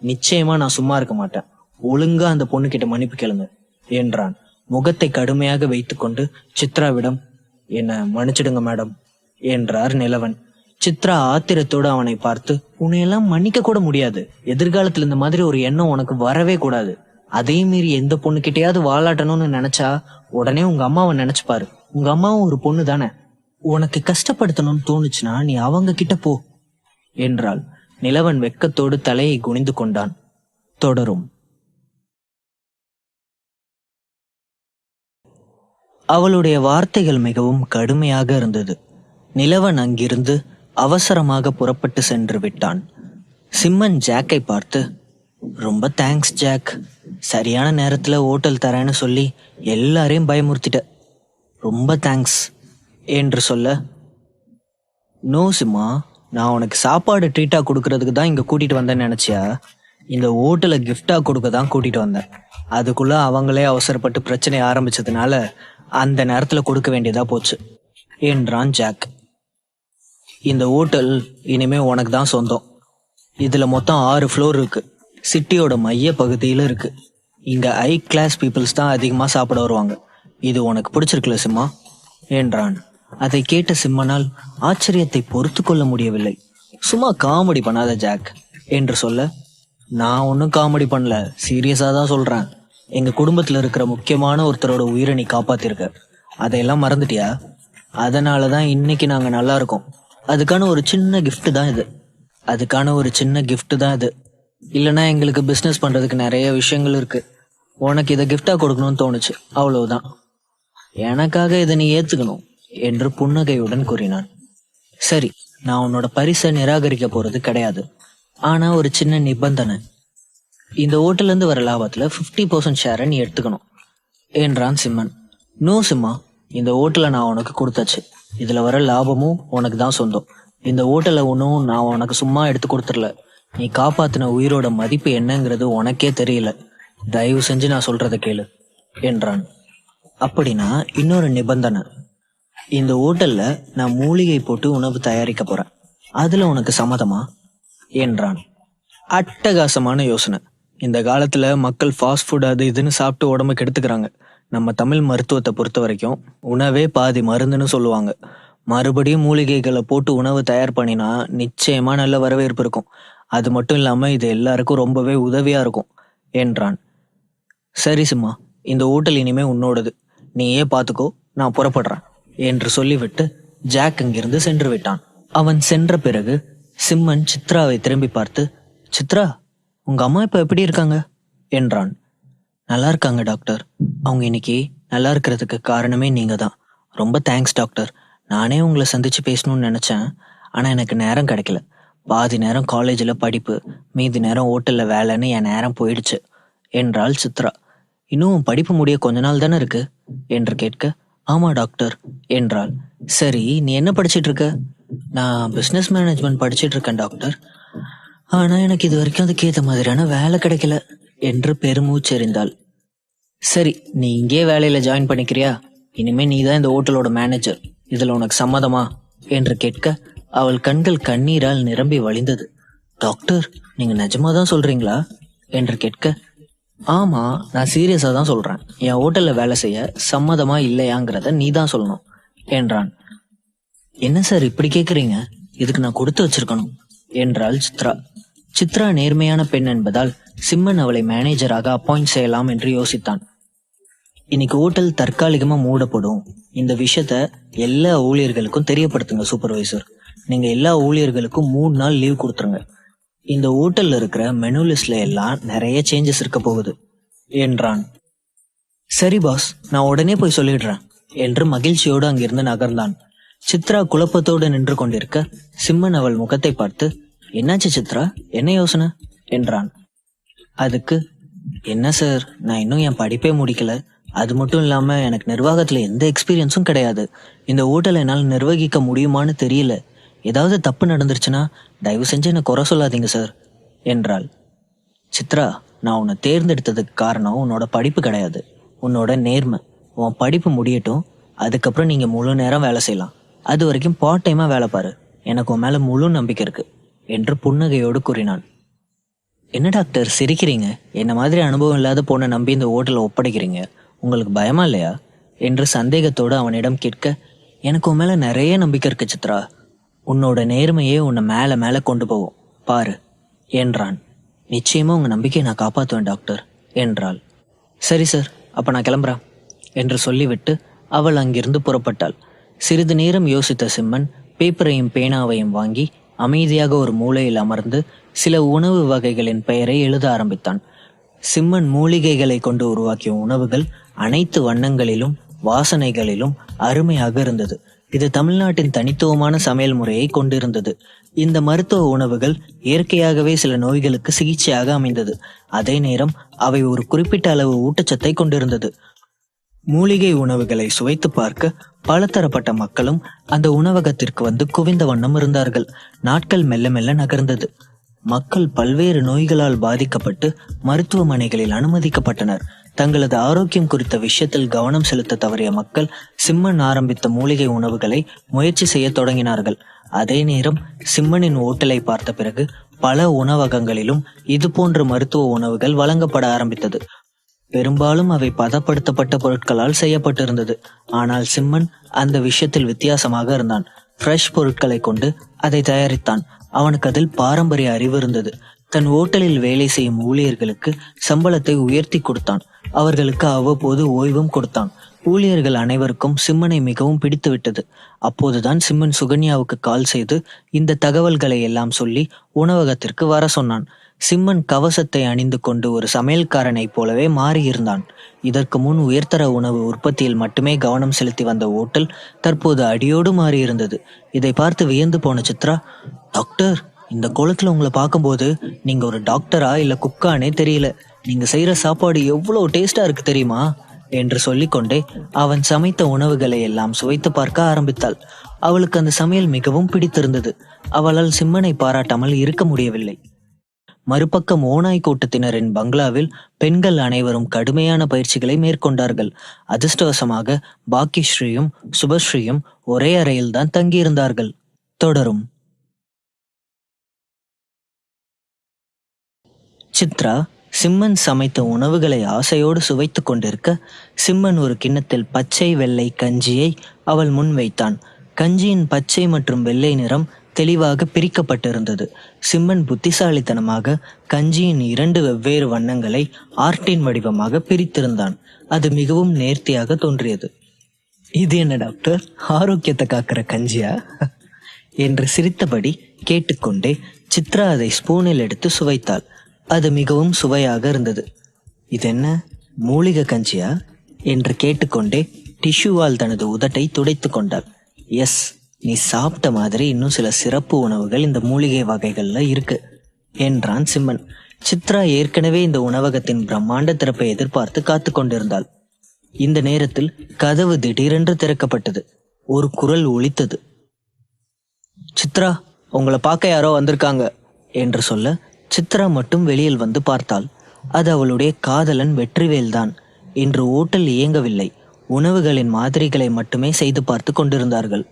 நிச்சயமா நான் சும்மா இருக்க மாட்டேன். ஒழுங்கா அந்த பொண்ணு கிட்ட மன்னிப்பு கேளுங்க என்றான். முகத்தை கடுமையாக வைத்துக்கொண்டு சித்ராவிடம், என்ன மன்னிச்சிடுங்க மேடம் என்றார் நிலவன். சித்ரா ஆத்திரத்தோடு அவனை பார்த்து, உன்னையெல்லாம் மன்னிக்க கூட முடியாது. எதிர்காலத்துல இந்த மாதிரி ஒரு எண்ணம் உனக்கு வரவே கூடாது. அதே மீறி எந்த பொண்ணுகிட்டயாவது வாலாட்டணும்னு நினைச்சா உடனே உங்க அம்மாவை நினைச்சுப்பாரு உங்க அம்மாவும் ஒரு பொண்ணு தானே, உனக்கு கஷ்டப்படுத்தணும்னு தோணுச்சுன்னா நீ அவங்க கிட்ட போ என்றாள். நிலவன் வெட்கத்தோடு தலையை குனிந்து கொண்டான். தொடரும். அவளுடைய வார்த்தைகள் மிகவும் கடுமையாக இருந்தது. நிலவன் அங்கிருந்து அவசரமாக புறப்பட்டு சென்று விட்டான். சிம்மன் ஜாக்கை பார்த்து, ரொம்ப தேங்க்ஸ் ஜாக், சரியான நேரத்துல ஹோட்டல் தரேன்னு சொல்லி எல்லாரையும் பயமுறுத்திட்ட, ரொம்ப தேங்க்ஸ் என்று சொல்ல, நோ சிம்மா, நான் உனக்கு சாப்பாடு ட்ரீட்டா கொடுக்கறதுக்கு தான் இங்க கூட்டிட்டு வந்தேன்னு நினைச்சியா? இந்த ஹோட்டலை கிஃப்டா கொடுக்க தான் கூட்டிட்டு வந்தேன். அதுக்குள்ள அவங்களே அவசரப்பட்டு பிரச்சனை ஆரம்பிச்சதுனால அந்த நேரத்துல கொடுக்க வேண்டியதா போச்சு என்றான் ஜாக். இந்த ஹோட்டல் இனிமே உனக்கு தான் சொந்தம். இதுல மொத்தம் 6 ஃப்ளோர் இருக்கு. சிட்டியோட மைய பகுதியில இருக்கு. இங்க ஹை கிளாஸ் பீப்புள்ஸ் தான் அதிகமா சாப்பிட வருவாங்க. இது உனக்கு பிடிச்சிருக்குல்ல சிம்மா என்றான். அதை கேட்ட சிம்மனால் ஆச்சரியத்தை பொறுத்து கொள்ள முடியவில்லை. சும்மா காமெடி பண்ணாத ஜாக் என்று சொல்ல, நான் ஒன்றும் காமெடி பண்ணல, சீரியஸா தான் சொல்றேன். எங்க குடும்பத்துல இருக்கிற முக்கியமான ஒருத்தரோட உயிரை நீ காப்பாத்திருக்க, அதையெல்லாம் மறந்துட்டியா? அதனாலதான் இன்னைக்கு நாங்க நல்லா இருக்கோம். அதுக்கான ஒரு சின்ன கிஃப்ட் தான் இது. இல்லைன்னா எங்களுக்கு பிசினஸ் பண்றதுக்கு நிறைய விஷயங்கள் இருக்கு. உனக்கு இதை கிஃப்டா கொடுக்கணும்னு தோணுச்சு, அவ்வளவுதான். எனக்காக இதை நீ ஏத்துக்கணும் என்று புன்னகையுடன் கூறினான். சரி, நான் உன்னோட பரிசை நிராகரிக்க போறது கிடையாது. ஆனா ஒரு சின்ன நிபந்தனை. இந்த ஹோட்டல்ல இருந்து வர லாபத்துல 50% ஷேரை நீ எடுத்துக்கணும் என்றான் சிம்மன். நோ சிம்மா, இந்த ஹோட்டலை நான் உனக்கு கொடுத்தாச்சு. இதுல வர லாபமும் உனக்கு தான் சொந்தம். இந்த ஹோட்டலை ஒன்றும் நான் உனக்கு சும்மா எடுத்து கொடுத்துடல. நீ காப்பாத்தின உயிரோட மதிப்பு என்னங்கிறது உனக்கே தெரியல. தயவு செஞ்சு நான் சொல்றத கேளு என்றான். அப்படின்னா இன்னொரு நிபந்தனை. இந்த ஹோட்டல்ல நான் மூலிகை போட்டு உணவு தயாரிக்க போறேன். அதுல உனக்கு சம்மதமா என்றான். அட்டகாசமான யோசனை. இந்த காலத்துல மக்கள் ஃபாஸ்ட் ஃபுட் அது இதுன்னு சாப்பிட்டு உடம்பு கெடுத்துக்கிறாங்க. நம்ம தமிழ் மருத்துவத்தை பொறுத்த வரைக்கும் உணவே பாதி மருந்துன்னு சொல்லுவாங்க. மறுபடியும் மூலிகைகளை போட்டு உணவு தயார் பண்ணினா நிச்சயமா நல்ல வரவேற்பு இருக்கும். அது மட்டும் இல்லாம இது எல்லாருக்கும் ரொம்பவே உதவியா இருக்கும் என்றான். சரி சிம்மா, இந்த ஹோட்டல் இனிமே உன்னோடது. நீயே பாத்துக்கோ, நான் புறப்படுறேன் என்று சொல்லிவிட்டு ஜாக் அங்கிருந்து சென்று விட்டான். அவன் சென்ற பிறகு சிம்மன் சித்ராவை திரும்பி பார்த்து, சித்ரா, உங்க அம்மா இப்ப எப்படி இருக்காங்க என்றான். நல்லா இருக்காங்க டாக்டர். அவங்க இன்னைக்கு நல்லா இருக்கிறதுக்கு காரணமே நீங்க தான். ரொம்ப தேங்க்ஸ் டாக்டர். நானே உங்களை சந்திச்சு பேசணும்னு நினைச்சேன், ஆனா எனக்கு நேரம் கிடைக்கல. பாதி நேரம் காலேஜ்ல படிப்பு, மீதி நேரம் ஹோட்டல்ல வேலைன்னு என் நேரம் போயிடுச்சு என்றாள் சித்ரா. இன்னும் படிப்பு முடிய கொஞ்ச நாள் தானே இருக்கு என்று கேட்க, ஆமா டாக்டர் என்றாள். சரி, நீ என்ன படிச்சிட்டு இருக்க? நான் பிசினஸ் மேனேஜ்மெண்ட் படிச்சிட்டு இருக்கேன் டாக்டர். ஆனா எனக்கு இது வரைக்கும் அதுக்கு ஏத்த மாதிரியான வேலை கிடைக்கல என்று பெருமூச்செறிந்தாள். சரி, நீ இங்கே வேலையில ஜாயின் பண்ணிக்கிறியா? இனிமே நீ தான் இந்த ஹோட்டலோட மேனேஜர். இதுல உனக்கு சம்மதமா என்று கேட்க, அவள் கண்கள் கண்ணீரால் நிரம்பி வழிந்தது. டாக்டர், நீங்க நிஜமா தான் சொல்றீங்களா என்று கேட்க, ஆமா, நான் சீரியஸா தான் சொல்றேன். என் ஹோட்டல்ல வேலை செய்ய சம்மதமா இல்லையாங்கிறத நீ தான் சொல்லணும் என்றான். என்ன சார் இப்படி கேக்குறீங்க? இதுக்கு நான் கொடுத்து வச்சிருக்கணும் என்றாள் சித்ரா. சித்ரா நேர்மையான பெண் என்பதால் சிம்மன் அவளை மேனேஜராக அப்பாயிண்ட் செய்யலாம் என்று யோசித்தான். இன்னைக்கு ஹோட்டல் தற்காலிகமா மூடப்படும். இந்த விஷயத்த எல்லா ஊழியர்களுக்கும் தெரியப்படுத்துங்க சூப்பர்வைசர். நீங்க எல்லா ஊழியர்களுக்கும் 3 நாள் லீவ் கொடுத்துருங்க. இந்த ஹோட்டல்ல இருக்கிற மெனு லிஸ்ட்ல எல்லாம் நிறைய சேஞ்சஸ் இருக்க போகுது என்றான். சரி பாஸ், நான் உடனே போய் சொல்லிடுறேன் என்று மகிழ்ச்சியோடு அங்கிருந்து நகர்ந்தான். சித்ரா குழப்பத்தோடு நின்று கொண்டிருக்க சிம்மன் அவள் முகத்தை பார்த்து, என்னாச்சு சித்ரா, என்ன யோசனை என்றான். அதுக்கு, என்ன சார், நான் இன்னும் என் படிப்பே முடிக்கல. அது மட்டும் இல்லாம எனக்கு நிர்வாகத்துல எந்த எக்ஸ்பீரியன்ஸும் கிடையாது. இந்த ஹோட்டலை என்னால் நிர்வகிக்க முடியுமான்னு தெரியல. ஏதாவது தப்பு நடந்துருச்சுன்னா தயவு செஞ்சு என்ன குறை சொல்லாதீங்க சார் என்றாள். சித்ரா, நான் உன்னை தேர்ந்தெடுத்ததுக்கு காரணம் உன்னோட படிப்பு கிடையாது, உன்னோட நேர்மை. உன் படிப்பு முடியட்டும், அதுக்கப்புறம் நீங்க முழு நேரம் வேலை செய்யலாம். அது வரைக்கும் பார்ட் டைமா வேலை பாரு. எனக்கு உன் மேல முழு நம்பிக்கை இருக்கு என்று புன்னகையோடு கூறினான். என்ன டாக்டர் சிரிக்கிறீங்க? என்ன மாதிரி அனுபவம் இல்லாத பொண்ணை நம்பி இந்த ஹோட்டலை ஒப்படைக்கிறீங்க, உங்களுக்கு பயமா இல்லையா என்று சந்தேகத்தோடு அவனிடம் கேட்க, எனக்கு உன் மேல நிறைய நம்பிக்கை இருக்கு சித்ரா. உன்னோட நேர்மையே உன்னை மேல மேல கொண்டு போவோம் பாரு என்றான். நிச்சயமா உங்க நம்பிக்கையை நான் காப்பாற்றுவேன் டாக்டர் என்றாள். சரி சார், அப்ப நான் கிளம்புறேன் என்று சொல்லிவிட்டு அவள் அங்கிருந்து புறப்பட்டாள். சிறிது நேரம் யோசித்த சிம்மன் பேப்பரையும் பேனாவையும் வாங்கி அமைதியாக ஒரு மூலையில் அமர்ந்து சில உணவு வகைகளின் பெயரை எழுத ஆரம்பித்தான். சிம்மன் மூலிகைகளை கொண்டு உருவாக்கிய உணவுகள் அனைத்து வண்ணங்களிலும் வாசனைகளிலும் அருமையாக இருந்தது. இது தமிழ்நாட்டின் தனித்துவமான சமையல் முறையை கொண்டிருந்தது. இந்த மருத்துவ உணவுகள் இயற்கையாகவே சில நோய்களுக்கு சிகிச்சையாக அமைந்தது. அதே நேரம் அவை ஒரு குறிப்பிட்ட அளவு ஊட்டச்சத்தை கொண்டிருந்தது. மூலிகை உணவுகளை சுவைத்து பார்க்க பலதரப்பட்ட மக்களும் அந்த உணவகத்திற்கு வந்து குவிந்த வண்ணம் இருந்தார்கள். நாட்கள் மெல்ல மெல்ல நகர்ந்தது. மக்கள் பல்வேறு நோய்களால் பாதிக்கப்பட்டு மருத்துவமனைகளில் அனுமதிக்கப்பட்டனர். தங்களது ஆரோக்கியம் குறித்த விஷயத்தில் கவனம் செலுத்த தவறிய மக்கள் சிம்மன் ஆரம்பித்த மூலிகை உணவுகளை முயற்சி செய்ய தொடங்கினார்கள். அதே நேரம் சிம்மனின் ஓட்டலை பார்த்த பிறகு பல உணவகங்களிலும் இது போன்ற மருத்துவ உணவுகள் வழங்கப்பட ஆரம்பித்தது. பெரும்பாலும் அவை பதப்படுத்தப்பட்ட பொருட்களால் செய்யப்பட்டிருந்தது. ஆனால் சிம்மன் அந்த விஷயத்தில் வித்தியாசமாக இருந்தான். ஃப்ரெஷ் பொருட்களை கொண்டு அதை தயாரித்தான். அவனுக்கு அதில் பாரம்பரிய அறிவு இருந்தது. தன் ஓட்டலில் வேலை செய்யும் ஊழியர்களுக்கு சம்பளத்தை உயர்த்தி கொடுத்தான். அவர்களுக்கு அவ்வப்போது ஓய்வும் கொடுத்தான். ஊழியர்கள் அனைவருக்கும் சிம்மனை மிகவும் பிடித்துவிட்டது. அப்போதுதான் சிம்மன் சுகன்யாவுக்கு கால் செய்து இந்த தகவல்களை எல்லாம் சொல்லி உணவகத்திற்கு வர சொன்னான். சிம்மன் கவசத்தை அணிந்து கொண்டு ஒரு சமையல்காரனை போலவே மாறியிருந்தான். இதற்கு முன் உயர்தர உணவு உற்பத்தியில் மட்டுமே கவனம் செலுத்தி வந்த ஓட்டல் தற்போது அடியோடு மாறியிருந்தது. இதை பார்த்து வியந்து போன சித்ரா, டாக்டர், இந்த கோலத்துல உங்களை பார்க்கும்போது நீங்க ஒரு டாக்டரா இல்ல குக்கானே தெரியல. நீங்க செய்யற சாப்பாடு எவ்வளவு டேஸ்டா இருக்கு தெரியுமா என்று சொல்லிக்கொண்டே அவன் சமைத்த உணவுகளை எல்லாம் சுவைத்து பார்க்க ஆரம்பித்தாள். அவளுக்கு அந்த சமையல் மிகவும் பிடித்திருந்தது. அவளால் சிம்மனை பாராட்டாமல் இருக்க முடியவில்லை. மறுபக்கம் ஓநாய் கூட்டத்தினரின் பங்களாவில் பெண்கள் அனைவரும் கடுமையான பயிற்சிகளை மேற்கொண்டார்கள். அதிர்ஷ்டவசமாக பாக்கியஸ்ரீயும் சுபஸ்ரீயும் ஒரே அறையில்தான் தங்கியிருந்தார்கள். தொடரும். சித்ரா சிம்மன் சமைத்த உணவுகளை ஆசையோடு சுவைத்து கொண்டிருக்க சிம்மன் ஒரு கிண்ணத்தில் பச்சை வெள்ளை கஞ்சியை அவள் முன் வைத்தான். கஞ்சியின் பச்சை மற்றும் வெள்ளை நிறம் தெளிவாக பிரிக்கப்பட்டிருந்தது. சிம்மன் புத்திசாலித்தனமாக கஞ்சியின் 2 வெவ்வேறு வண்ணங்களை ஆர்ட்டின் வடிவமாக பிரித்திருந்தான். அது மிகவும் நேர்த்தியாக தோன்றியது. இது என்ன டாக்டர், ஆரோக்கியத்தை காக்கிற கஞ்சியா என்று சிரித்தபடி கேட்டுக்கொண்டே சித்ரா அதை ஸ்பூனில் எடுத்து சுவைத்தாள். அது மிகவும் சுவையாக இருந்தது. இதென்ன, மூலிகை கஞ்சியா என்று கேட்டுக்கொண்டே டிஷ்யூவால் தனது உதட்டை துடைத்து கொண்டாள். எஸ், நீ சாப்பிட்ட மாதிரி இன்னும் சில சிறப்பு உணவுகள் இந்த மூலிகை வகைகள்ல இருக்கு என்றான் சிம்மன். சித்ரா ஏற்கனவே இந்த உணவகத்தின் பிரம்மாண்ட திறப்பை எதிர்பார்த்து காத்து கொண்டிருந்தாள். இந்த நேரத்தில் கதவு திடீரென்று திறக்கப்பட்டது. ஒரு குரல் ஒலித்தது. சித்ரா, உங்களை பார்க்க யாரோ வந்திருக்காங்க என்று சொல்ல சித்ரா மட்டும் வெளியில் வந்து பார்த்தாள். அது அவளுடைய காதலன் வெற்றிவேல்தான். இன்று ஓட்டல் இயங்கவில்லை. உணவுகளின் மாதிரிகளை மட்டுமே செய்து பார்த்து கொண்டிருந்தார்கள்.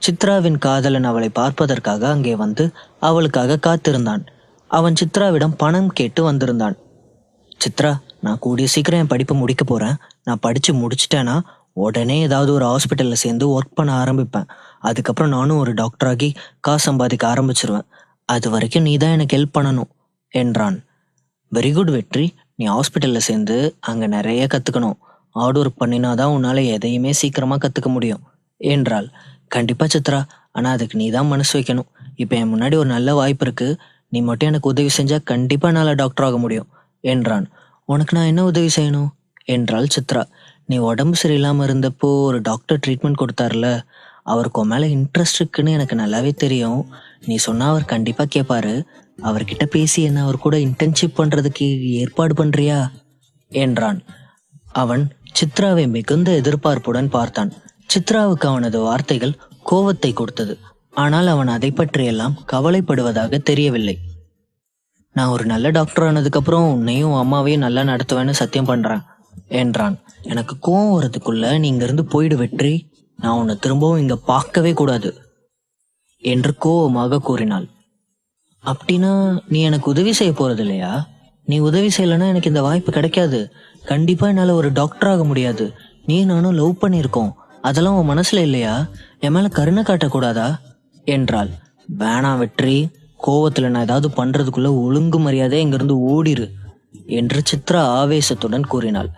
சித்ராவின் காதலன் அவளை பார்ப்பதற்காக அங்கே வந்து அவளுக்காக காத்திருந்தான். அவன் சித்ராவிடம் பணம் கேட்டு வந்திருந்தான். சித்ரா, நான் கூடிய சீக்கிரம் என் படிப்பு முடிக்க போறேன். நான் படிச்சு முடிச்சிட்டேன்னா உடனே ஏதாவது ஒரு ஹாஸ்பிட்டல்ல சேர்ந்து ஒர்க் பண்ண ஆரம்பிப்பேன். அதுக்கப்புறம் நானும் ஒரு டாக்டராகி காசு சம்பாதிக்க ஆரம்பிச்சிருவேன். அது வரைக்கும் நீ தான் எனக்கு ஹெல்ப் பண்ணணும் என்றான். வெரி குட் வெற்றி, நீ ஹாஸ்பிட்டல்ல சேர்ந்து அங்க நிறைய கத்துக்கணும். ஹார்ட் ஒர்க் பண்ணினாதான் உன்னால எதையுமே சீக்கிரமா கத்துக்க முடியும் என்றாள். கண்டிப்பா சித்ரா, ஆனா அதுக்கு நீ தான் மனசு வைக்கணும். இப்ப என் முன்னாடி ஒரு நல்ல வாய்ப்பு இருக்கு. நீ மட்டும் எனக்கு உதவி செஞ்சா கண்டிப்பா என்னால டாக்டர் ஆக முடியும் என்றான். உனக்கு நான் என்ன உதவி செய்யணும் என்றாள் சித்ரா. நீ உடம்பு சரியில்லாம இருந்தப்போ ஒரு டாக்டர் ட்ரீட்மெண்ட் கொடுத்தாருல, அவருக்கு உன் மேல இன்ட்ரெஸ்ட் இருக்குன்னு எனக்கு நல்லாவே தெரியும். நீ சொன்னா அவர் கண்டிப்பா கேட்பாரு. அவர்கிட்ட பேசி என்ன அவர் கூட இன்டர்ன்ஷிப் பண்றதுக்கு ஏற்பாடு பண்றியா என்றான். அவன் சித்ராவை மிகுந்த எதிர்பார்ப்புடன் பார்த்தான். சித்ராவுக்கு அவனது வார்த்தைகள் கோபத்தை கொடுத்தது. ஆனால் அவன் அதை பற்றியெல்லாம் கவலைப்படுவதாக தெரியவில்லை. நான் ஒரு நல்ல டாக்டர் ஆனதுக்கு அப்புறம் உன்னையும் அம்மாவையும் நல்லா நடத்துவேன்னு சத்தியம் பண்றேன் என்றான். எனக்கு கோவம் வரதுக்குள்ள நீ இங்க இருந்து போயிடு வெற்றி. நான் உன்னை திரும்பவும் இங்க பார்க்கவே கூடாது என்று கோபமாக கூறினாள். அப்படின்னா நீ எனக்கு உதவி செய்ய போறது இல்லையா? நீ உதவி செய்யலைன்னா எனக்கு இந்த வாய்ப்பு கிடைக்காது. கண்டிப்பா என்னால ஒரு டாக்டர் ஆக முடியாது. நீ நானும் லவ் பண்ணியிருக்கோம். அதெல்லாம் உன் மனசுல இல்லையா? என் மேல கருணை காட்டக்கூடாதா என்றாள். வேணாம் வெற்றி, கோவத்துல நான் ஏதாவது பண்றதுக்குள்ள ஒழுங்கு மரியாதை இங்கிருந்து ஓடிரு என்று சித்ரா ஆவேசத்துடன் கூறினாள்.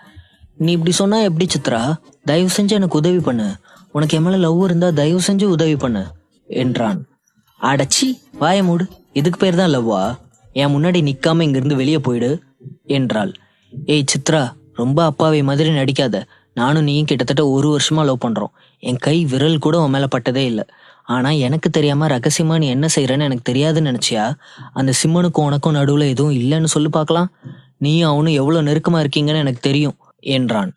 நீ இப்படி சொன்னா எப்படி சித்ரா? தயவு செஞ்சு எனக்கு உதவி பண்ணு. உனக்கு என் மேல லவ் இருந்தா தயவு செஞ்சு உதவி பண்ணு என்றான். அடச்சி, வாய மூடு. இதுக்கு பேர் தான் லவ்வா? என் முன்னாடி நிக்காம இங்கிருந்து வெளியே போயிடு என்றாள். ஏய் சித்ரா, ரொம்ப அப்பாவி மாதிரி நடிக்காத. நானும் நீயும் கிட்டத்தட்ட 1 வருஷமா லவ் பண்றோம். என் கை விரல் கூட உன் மேல பட்டதே இல்லை. ஆனா எனக்கு தெரியாம ரகசியமா நீ என்ன செய்யறன்னு எனக்கு தெரியாதுன்னு நினைச்சியா? அந்த சிம்மனுக்கும் உனக்கும் நடுவுல எதுவும் இல்லைன்னு சொல்லு பார்க்கலாம். நீயும் அவனும் எவ்வளவு நெருக்கமா இருக்கீங்கன்னு எனக்கு தெரியும் என்றான்.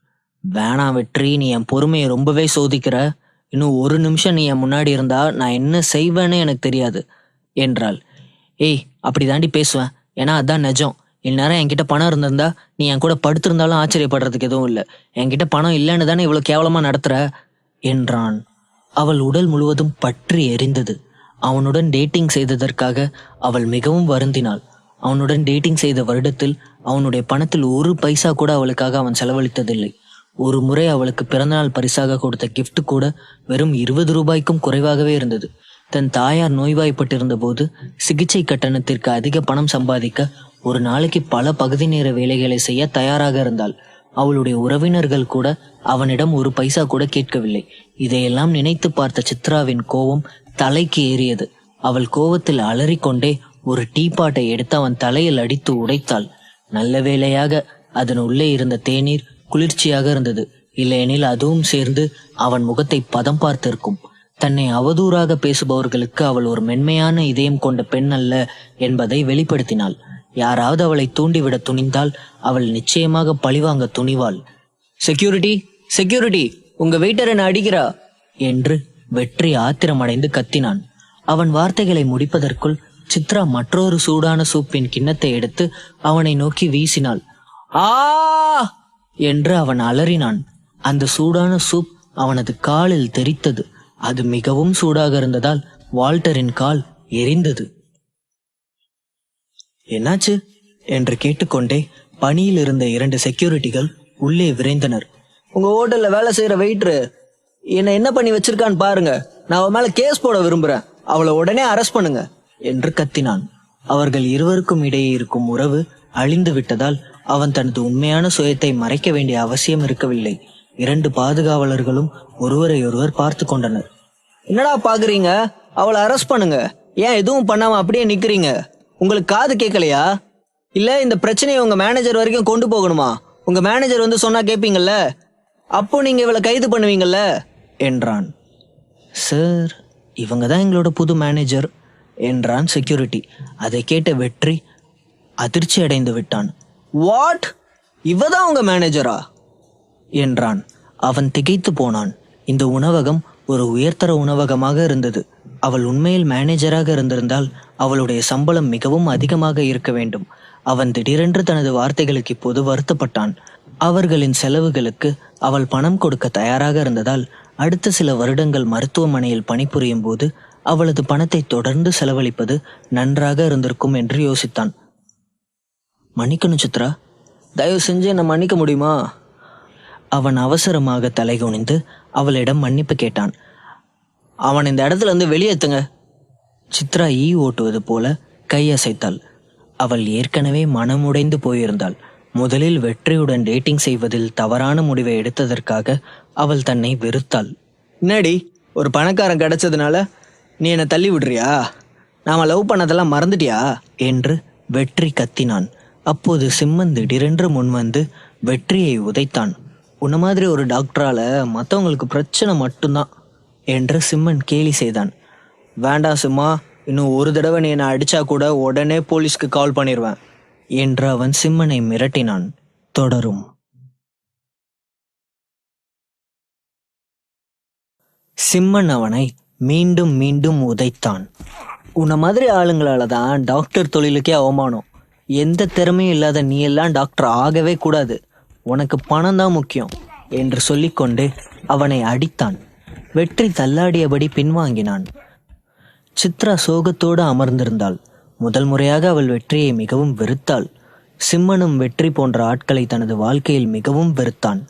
வேணாம் வெற்றி, நீ என் பொறுமையை ரொம்பவே சோதிக்கிற. இன்னும் 1 நிமிஷம் நீ என் முன்னாடி இருந்தா நான் என்ன செய்வேன்னு எனக்கு தெரியாது என்றாள். ஏய், அப்படி தாண்டி பேசுவேன். ஏன்னா அதான் நிஜம். இந்நேரம் என்கிட்ட பணம் இருந்திருந்தா நீ என் கூட படுத்திருந்தாலும் ஆச்சரியப்படுறதுக்கு எதுவும் இல்லை. என்கிட்ட பணம் இல்லைன்னு தானே இவ்வளவு கேவலமா நடத்துற என்றான். அவள் உடல் முழுவதும் பற்றி எரிந்தது. அவனுடன் டேட்டிங் செய்ததற்காக அவள் மிகவும் வருந்தினாள். அவனுடன் டேட்டிங் செய்த வருடத்தில் அவனுடைய பணத்தில் 1 பைசா கூட அவளுக்காக அவன் செலவழித்ததில்லை. ஒரு முறை அவளுக்கு பிறந்தநாள் பரிசாக கொடுத்த கிஃப்ட் கூட வெறும் 20 ரூபாய்க்கும் குறைவாகவே இருந்தது. தன் தாயார் நோய்வாய்ப்பட்டிருந்த போது சிகிச்சை கட்டணத்திற்கு அதிக பணம் சம்பாதிக்க ஒரு நாளைக்கு பல பகுதி நேர வேலைகளை செய்ய தயாராக இருந்தாள். அவளுடைய உறவினர்கள் கூட அவனிடம் 1 பைசா கூட கேட்கவில்லை. இதையெல்லாம் நினைத்து பார்த்த சித்ராவின் கோபம் தலைக்கு ஏறியது. அவள் கோபத்தில் அலறிக்கொண்டே ஒரு டீபாட்டை எடுத்து அவன் தலையில் அடித்து உடைத்தாள். நல்ல வேளையாக அதன் உள்ளே இருந்த தேநீர் குளிர்ச்சியாக இருந்தது. இல்லையெனில் அதுவும் சேர்ந்து அவன் முகத்தை பதம் பார்த்திருக்கும். தன்னை அவதூறாக பேசுபவர்களுக்கு அவள் ஒரு மென்மையான இதயம் கொண்ட பெண் அல்ல என்பதை வெளிப்படுத்தினாள். யாராவது அவளை தூண்டிவிட துணிந்தால் அவள் நிச்சயமாக பழிவாங்க துணிவாள். செக்யூரிட்டி, செக்யூரிட்டி, உங்க வெயிட்டர் என்ன அடிக்கிறா என்று வெற்றி ஆத்திரமடைந்து கத்தினான். அவன் வார்த்தைகளை முடிப்பதற்குள் சித்ரா மற்றொரு சூடான சூப்பின் கிண்ணத்தை எடுத்து அவனை நோக்கி வீசினாள். ஆ என்று அவன் அலறினான். அந்த சூடான சூப் அவனது காலில் தெரித்தது. அது மிகவும் சூடாக இருந்ததால் வால்டரின் கால் எரிந்தது. என்னாச்சு என்று கேட்டுக்கொண்டே பணியில் இருந்த 2 செக்யூரிட்டிகள் உள்ளே விரைந்தனர். உங்க ஹோட்டல்ல வேலை செய்யற வெயிட்ரு என்ன பண்ணி வச்சிருக்கான்னு பாருங்க. நான் அவன் மேல கேஸ் போட விரும்புறேன். அவளை உடனே அரெஸ்ட் பண்ணுங்க என்று கத்தினான். அவர்கள் இருவருக்கும் இடையே இருக்கும் உறவு அழிந்து விட்டதால் அவன் தனது உண்மையான சுயத்தை மறைக்க வேண்டிய அவசியம் இருக்கவில்லை. 2 பாதுகாவலர்களும் ஒருவரை ஒருவர் பார்த்து கொண்டனர். என்னடா பாக்குறீங்க? அவளை அரெஸ்ட் பண்ணுங்க. ஏன் எதுவும் பண்ணாம அப்படியே நிக்கிறீங்க? உங்களுக்கு காது கேட்கலையா? இல்ல இந்த பிரச்சனையை உங்க மேனேஜர் வரைக்கும் கொண்டு போகணுமா? உங்க மேனேஜர் வந்து சொன்னா கேட்பீங்கல்ல, அப்போ நீங்க இவளை கைது பண்ணுவீங்கல்ல என்றான். சார், இவங்க தான் எங்களோட புது மேனேஜர் என்றான் செக்யூரிட்டி. அதை கேட்ட வெற்றி அதிர்ச்சி அடைந்து விட்டான். வாட்? இவதான் உங்க மேனேஜரா என்றான். அவன் திகைத்து போனான். இந்த உணவகம் ஒரு உயர்தர உணவகமாக இருந்தது. அவள் உண்மையில் மேனேஜராக இருந்திருந்தால் அவளுடைய சம்பளம் மிகவும் அதிகமாக இருக்க வேண்டும். அவன் திடீரென்று தனது வார்த்தைகளுக்கு இப்போது வருத்தப்பட்டான். அவர்களின் செலவுகளுக்கு அவள் பணம் கொடுக்க தயாராக இருந்ததால் அடுத்த சில வருடங்கள் மருத்துவமனையில் பணிபுரியும் போது அவளது பணத்தை தொடர்ந்து செலவழிப்பது நன்றாக இருந்திருக்கும் என்று யோசித்தான். மன்னிக்கணும் சித்ரா, தயவு செஞ்சு என்னை மன்னிக்க முடியுமா? அவன் அவசரமாக தலை குனிந்து அவளிடம் மன்னிப்பு கேட்டான். அவன் இந்த இடத்துல இருந்து வெளியேத்துங்க. சித்ரா ஈ ஓட்டுவது போல கையசைத்தாள். அவள் ஏற்கனவே மனமுடைந்து போயிருந்தாள். முதலில் வெற்றியுடன் டேட்டிங் செய்வதில் தவறான முடிவை எடுத்ததற்காக அவள் தன்னை வெறுத்தாள். என்னடி, ஒரு பணக்காரன் கிடைச்சதுனால நீ என்னை தள்ளி விடுறியா? நாம லவ் பண்ணதெல்லாம் மறந்துட்டியா என்று வெற்றி கத்தினான். அப்போது சிம்மன் திடீரென்று முன்வந்து வெற்றியை உதைத்தான். உன்ன மாதிரி ஒரு டாக்டரால மற்றவங்களுக்கு பிரச்சனை மட்டும்தான் என்று சிம்மன் கேலி செய்தான். வேண்டாம் சிம்மா, இன்னும் ஒரு தடவை நீ என்னை அடிச்சா கூட உடனே போலீஸ்க்கு கால் பண்ணிடுவேன் என்று அவன் சிம்மனை மிரட்டினான். தொடரும். சிம்மன் அவனை மீண்டும் மீண்டும் உதைத்தான். உன்ன மாதிரி ஆளுங்களால தான் டாக்டர் தொழிலுக்கே அவமானம். எந்த திறமையும் இல்லாத நீ எல்லாம் டாக்டர் ஆகவே கூடாது. உனக்கு பணம் தான் முக்கியம் என்று சொல்லிக்கொண்டு அவனை அடித்தான். வெற்றி தள்ளாடியபடி பின்வாங்கினான். சித்ரா சோகத்தோடு அமர்ந்திருந்தாள். முதல் முறையாக அவள் வெற்றியை மிகவும் வெறுத்தாள். சிம்மனும் வெற்றி போன்ற ஆட்களை தனது வாழ்க்கையில் மிகவும் வெறுத்தான்.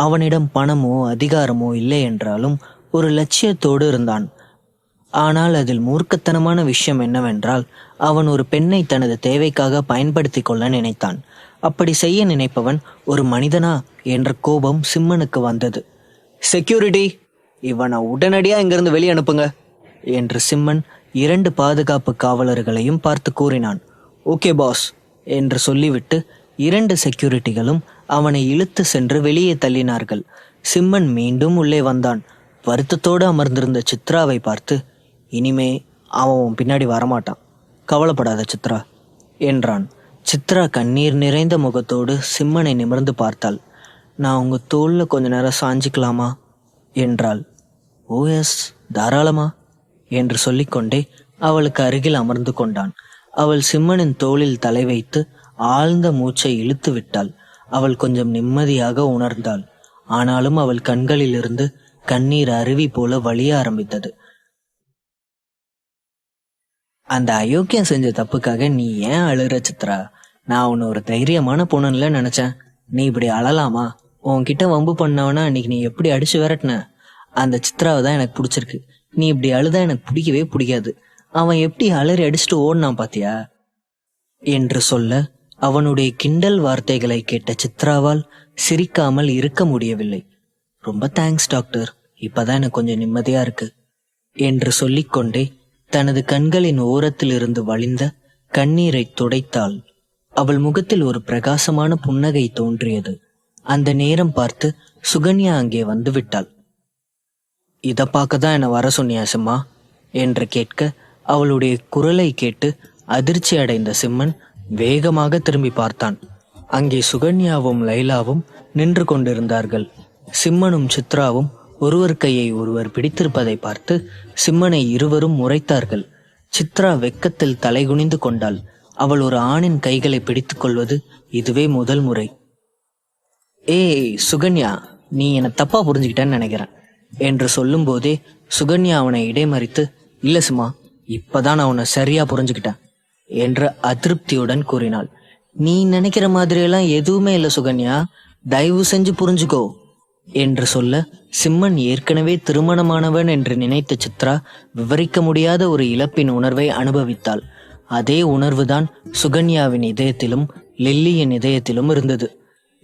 அவனிடம் பணமோ அதிகாரமோ இல்லை என்றாலும் ஒரு லட்சியத்தோடு இருந்தான். ஆனால் அதில் மூர்க்கத்தனமான விஷயம் என்னவென்றால் அவன் ஒரு பெண்ணை தனது தேவைக்காக பயன்படுத்தி கொள்ள நினைத்தான். அப்படி செய்ய நினைப்பவன் ஒரு மனிதனா என்ற கோபம் சிம்மனுக்கு வந்தது. செக்யூரிட்டி, இவனை உடனடியா இங்கிருந்து வெளியே அனுப்புங்க என்று சிம்மன் 2 பாதுகாப்பு காவலர்களையும் பார்த்து கூறினான். ஓகே பாஸ் என்று சொல்லிவிட்டு 2 செக்யூரிட்டிகளும் அவனை இழுத்து சென்று வெளியே தள்ளினார்கள். சிம்மன் மீண்டும் உள்ளே வந்தான். வருத்தத்தோடு அமர்ந்திருந்த சித்ராவை பார்த்து, இனிமே அவன் பின்னாடி வரமாட்டான், கவலைப்படாத சித்ரா என்றான். சித்ரா கண்ணீர் நிறைந்த முகத்தோடு சிம்மனை நிமிர்ந்து பார்த்தாள். நான் உங்க தோல்ல கொஞ்ச நேரம் சாஞ்சிக்கலாமா என்றாள். ஓ எஸ், தாராளமா என்று சொல்லிக்கொண்டே அவளுக்கு அருகில் அமர்ந்து கொண்டான். அவள் சிம்மனின் தோளில் தலை வைத்து ஆழ்ந்த மூச்சை இழுத்து விட்டாள். அவள் கொஞ்சம் நிம்மதியாக உணர்ந்தாள். ஆனாலும் அவள் கண்களிலிருந்து கண்ணீர் அருவி போல வழிய ஆரம்பித்தது. அந்த அயோக்கியம் செஞ்ச தப்புக்காக நீ ஏன் அழுற சித்ரா? நான் உன்னை ஒரு தைரியமான பொண்ணுல நினைச்சேன். நீ இப்படி அழலாமா? உன்கிட்ட வம்பு பண்ணவனா அன்னைக்கு நீ எப்படி அடிச்சு விரட்டின? அந்த சித்ராவை தான் எனக்கு பிடிச்சிருக்கு. நீ இப்படி அழுதா எனக்கு பிடிக்கவே பிடிக்காது. அவன் எப்படி அலறி அடிச்சுட்டு ஓடினான் பாத்தியா என்று சொல்ல, அவனுடைய கிண்டல் வார்த்தைகளை கேட்ட சித்ராவால் சிரிக்காமல் இருக்க முடியவில்லை. ரொம்ப தேங்க்ஸ் டாக்டர், இப்பதான் எனக்கு கொஞ்சம் நிம்மதியா இருக்கு என்று சொல்லிக்கொண்டே தனது கண்களின் ஓரத்தில் இருந்து வழிந்த கண்ணீரை துடைத்தாள். அவள் முகத்தில் ஒரு பிரகாசமான புன்னகை தோன்றியது. அந்த நேரம் பார்த்து சுகன்யா அங்கே வந்து விட்டாள். இத பார்க்கதான் என்ன வர சொன்னியா சிம்மா என்று கேட்க, அவளுடைய குரலை கேட்டு அதிர்ச்சி அடைந்த சிம்மன் வேகமாக திரும்பி பார்த்தான். அங்கே சுகன்யாவும் லைலாவும் நின்று கொண்டிருந்தார்கள். சிம்மனும் சித்ராவும் ஒருவர் கையை ஒருவர் பிடித்திருப்பதை பார்த்து சிம்மனை இருவரும் முறைத்தார்கள். சித்ரா வெக்கத்தில் தலைகுனிந்து கொண்டாள். அவள் ஒரு ஆணின் கைகளை பிடித்துக் கொள்வது இதுவே முதல் முறை. ஏய் சுகன்யா, நீ என்னை தப்பா புரிஞ்சுக்கிட்டேன்னு நினைக்கிறேன் என்று சொல்லும் போதே சுகன்யா அவனை இடைமறித்து, இல்ல சிம்மா, இப்பதான் நான் உன்னை சரியா புரிஞ்சுக்கிட்டேன் என்ற அதிருப்தியுடன் கூறினாள். நீ நினைக்கிற மாதிரியெல்லாம் எதுவுமே இல்லை சுகன்யா, தயவு செஞ்சு புரிஞ்சுக்கோ என்று சொல்ல, சிம்மன் ஏற்கனவே திருமணமானவன் என்று நினைத்த சித்ரா விவரிக்க முடியாத ஒரு இழப்பின் உணர்வை அனுபவித்தாள். அதே உணர்வுதான் சுகன்யாவின் இதயத்திலும் லில்லியின் இதயத்திலும் இருந்தது.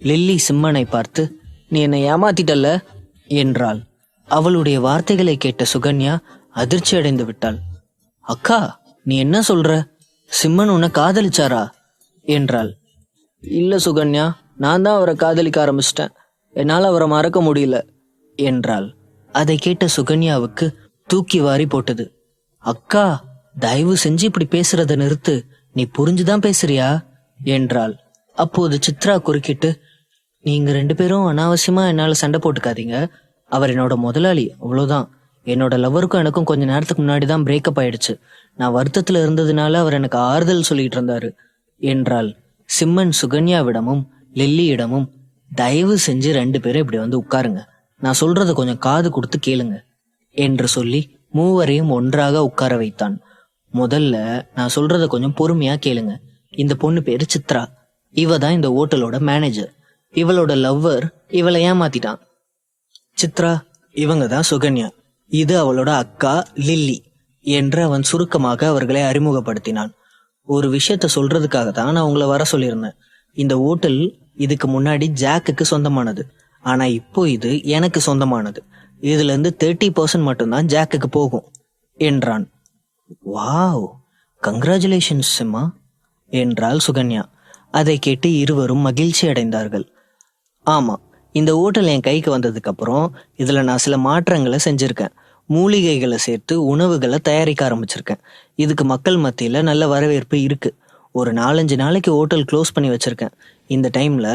லில்லி சிம்மனை பார்த்து, நீ என்னை ஏமாத்திட்டல்ல என்றாள். அவளுடைய வார்த்தைகளை கேட்ட சுகன்யா அதிர்ச்சி அடைந்து விட்டாள். அக்கா, நீ என்ன சொல்ற? சிம்மன் உன்னை காதலிச்சாரா என்றாள். இல்ல சுகன்யா, நான் தான் அவரை காதலிக்க ஆரம்பிச்சிட்டேன். என்னால் அவரை மறக்க முடியல என்றாள். அதை கேட்ட சுகன்யாவுக்கு தூக்கி வாரி போட்டது. அக்கா, தயவு செஞ்சு இப்படி பேசுறத நிறுத்து. நீ புரிஞ்சுதான் பேசுறியா என்றாள். அப்போது சித்ரா குறுக்கிட்டு, நீங்க 2 பேரும் அனாவசியமா என்னால சண்டை போட்டுக்காதீங்க. அவர் என்னோட முதலாளி, அவ்வளவுதான். என்னோட லவ்வருக்கும் எனக்கும் கொஞ்ச நேரத்துக்கு முன்னாடி தான் பிரேக்கப் ஆயிடுச்சு. நான் வருத்தத்துல இருந்ததுனால அவர் எனக்கு ஆறுதல் சொல்லிட்டு இருந்தாரு என்றாள். சிம்மன் சுகன்யாவிடமும் லில்லியிடமும், தயவு செஞ்சு 2 பேரும் இப்படி வந்து உட்காருங்க, நான் சொல்றத கொஞ்சம் காது கொடுத்து கேளுங்க என்று சொல்லி மூவரையும் ஒன்றாக உட்கார வைத்தான். முதல்ல நான் சொல்றத கொஞ்சம் பொறுமையா கேளுங்க. இந்த பொண்ணு பேரு சித்ரா. இவ தான் இந்த ஹோட்டலோட மேனேஜர். இவளோட லவ்வர் இவளை ஏமாத்திட்டான். சித்ரா, இவங்க தான் சுகன்யா, இது அவளோட அக்கா லில்லி என்று அவன் சுருக்கமாக அவர்களை அறிமுகப்படுத்தினான். ஒரு விஷயத்த சொல்றதுக்காக தான் நான் உங்களை வர சொல்லியிருந்தேன். இந்த ஹோட்டல் இதுக்கு முன்னாடி ஜாக்குக்கு சொந்தமானது, ஆனா இப்போ இது எனக்கு சொந்தமானது. இதுல இருந்து 30% மட்டும்தான் ஜாக்குக்கு போகும் என்றான். வாவ், கங்க்ராச்சுலேஷன்ஸ் சிம்மா என்றாள் சுகன்யா. அதை கேட்டு இருவரும் மகிழ்ச்சி அடைந்தார்கள். ஆமா, இந்த ஹோட்டல் என் கைக்கு வந்ததுக்கு அப்புறம் இதுல நான் சில மாற்றங்களை செஞ்சிருக்கேன். மூலிகைகளை சேர்த்து உணவுகளை தயாரிக்க ஆரம்பிச்சிருக்கேன். இதுக்கு மக்கள் மத்தியில நல்ல வரவேற்பு இருக்கு. ஒரு 4-5 நாளைக்கு ஹோட்டல் க்ளோஸ் பண்ணி வச்சிருக்கேன். இந்த டைம்ல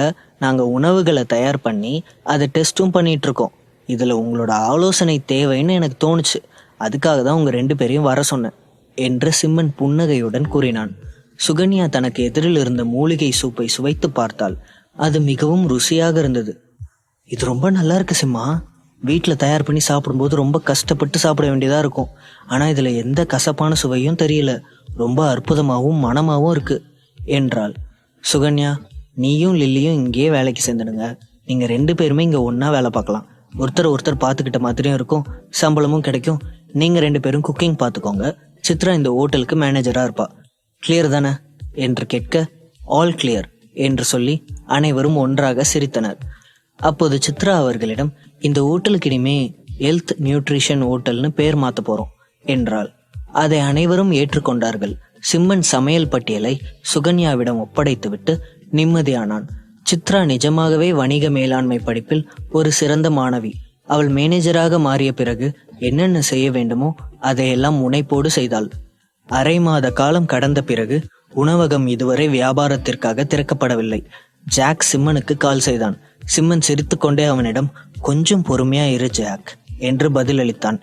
நாங்க உணவுகளை தயார் பண்ணி அதை டெஸ்ட்டும் பண்ணிட்டு இருக்கோம். இதுல உங்களோட ஆலோசனை தேவைன்னு எனக்கு தோணுச்சு. அதுக்காக தான் உங்க 2 பேரையும் வர சொன்னேன் என்று சிம்மன் புன்னகையுடன் கூறினான். சுகன்யா தனக்கு எதிரில் இருந்த மூலிகை சூப்பை சுவைத்து பார்த்தாள். அது மிகவும் ருசியாக இருந்தது. இது ரொம்ப நல்லா இருக்கு சிம்மா. வீட்டில் தயார் பண்ணி சாப்பிடும்போது ரொம்ப கஷ்டப்பட்டு சாப்பிட வேண்டியதா இருக்கும். ஆனா இதுல எந்த கசப்பான சுவையும் தெரியல. ரொம்ப அற்புதமாகவும் மனமாகவும் இருக்கு என்றாள். சுகன்யா, நீயும் லில்லியும் இங்கேயே வேலைக்கு சேர்ந்துடுங்க. நீங்க 2 பேருமே இங்க ஒன்னா வேலை பார்க்கலாம். ஒருத்தர் பார்த்துக்கிட்ட மாதிரியும் இருக்கும், சம்பளமும் கிடைக்கும். நீங்க 2 பேரும் குக்கிங் பார்த்துக்கோங்க. சித்ரா இந்த ஹோட்டலுக்கு மேனேஜரா இருப்பா. கிளியர் தானே என்று கேட்க, ஆல் கிளியர் என்று சொல்லி அனைவரும் ஒன்றாக சிரித்தனர். அப்போது சித்ரா அவர்களிடம், இந்த ஹோட்டலுக்கு இனிமே ஹெல்த் நியூட்ரிஷன் ஹோட்டல்னு பேர் மாத்த போறோம் என்றாள். அதை அனைவரும் ஏற்றுக்கொண்டார்கள். சிம்மன் சமையல் பட்டியலை சுகன்யாவிடம் ஒப்படைத்துவிட்டு நிம்மதியானான். சித்ரா நிஜமாகவே வணிக மேலாண்மை படிப்பில் ஒரு சிறந்த மாணவி. அவள் மேனேஜராக மாறிய பிறகு என்னென்ன செய்ய வேண்டுமோ அதையெல்லாம் முனைப்போடு செய்தாள். அரை மாத காலம் கடந்த பிறகு உணவகம் இதுவரை வியாபாரத்திற்காக திறக்கப்படவில்லை. ஜாக் சிம்மனுக்கு கால் செய்தான். சிம்மன் சிரித்துக்கொண்டே அவனிடம், கொஞ்சம் பொறுமையா இரு ஜாக் என்று பதிலளித்தான்.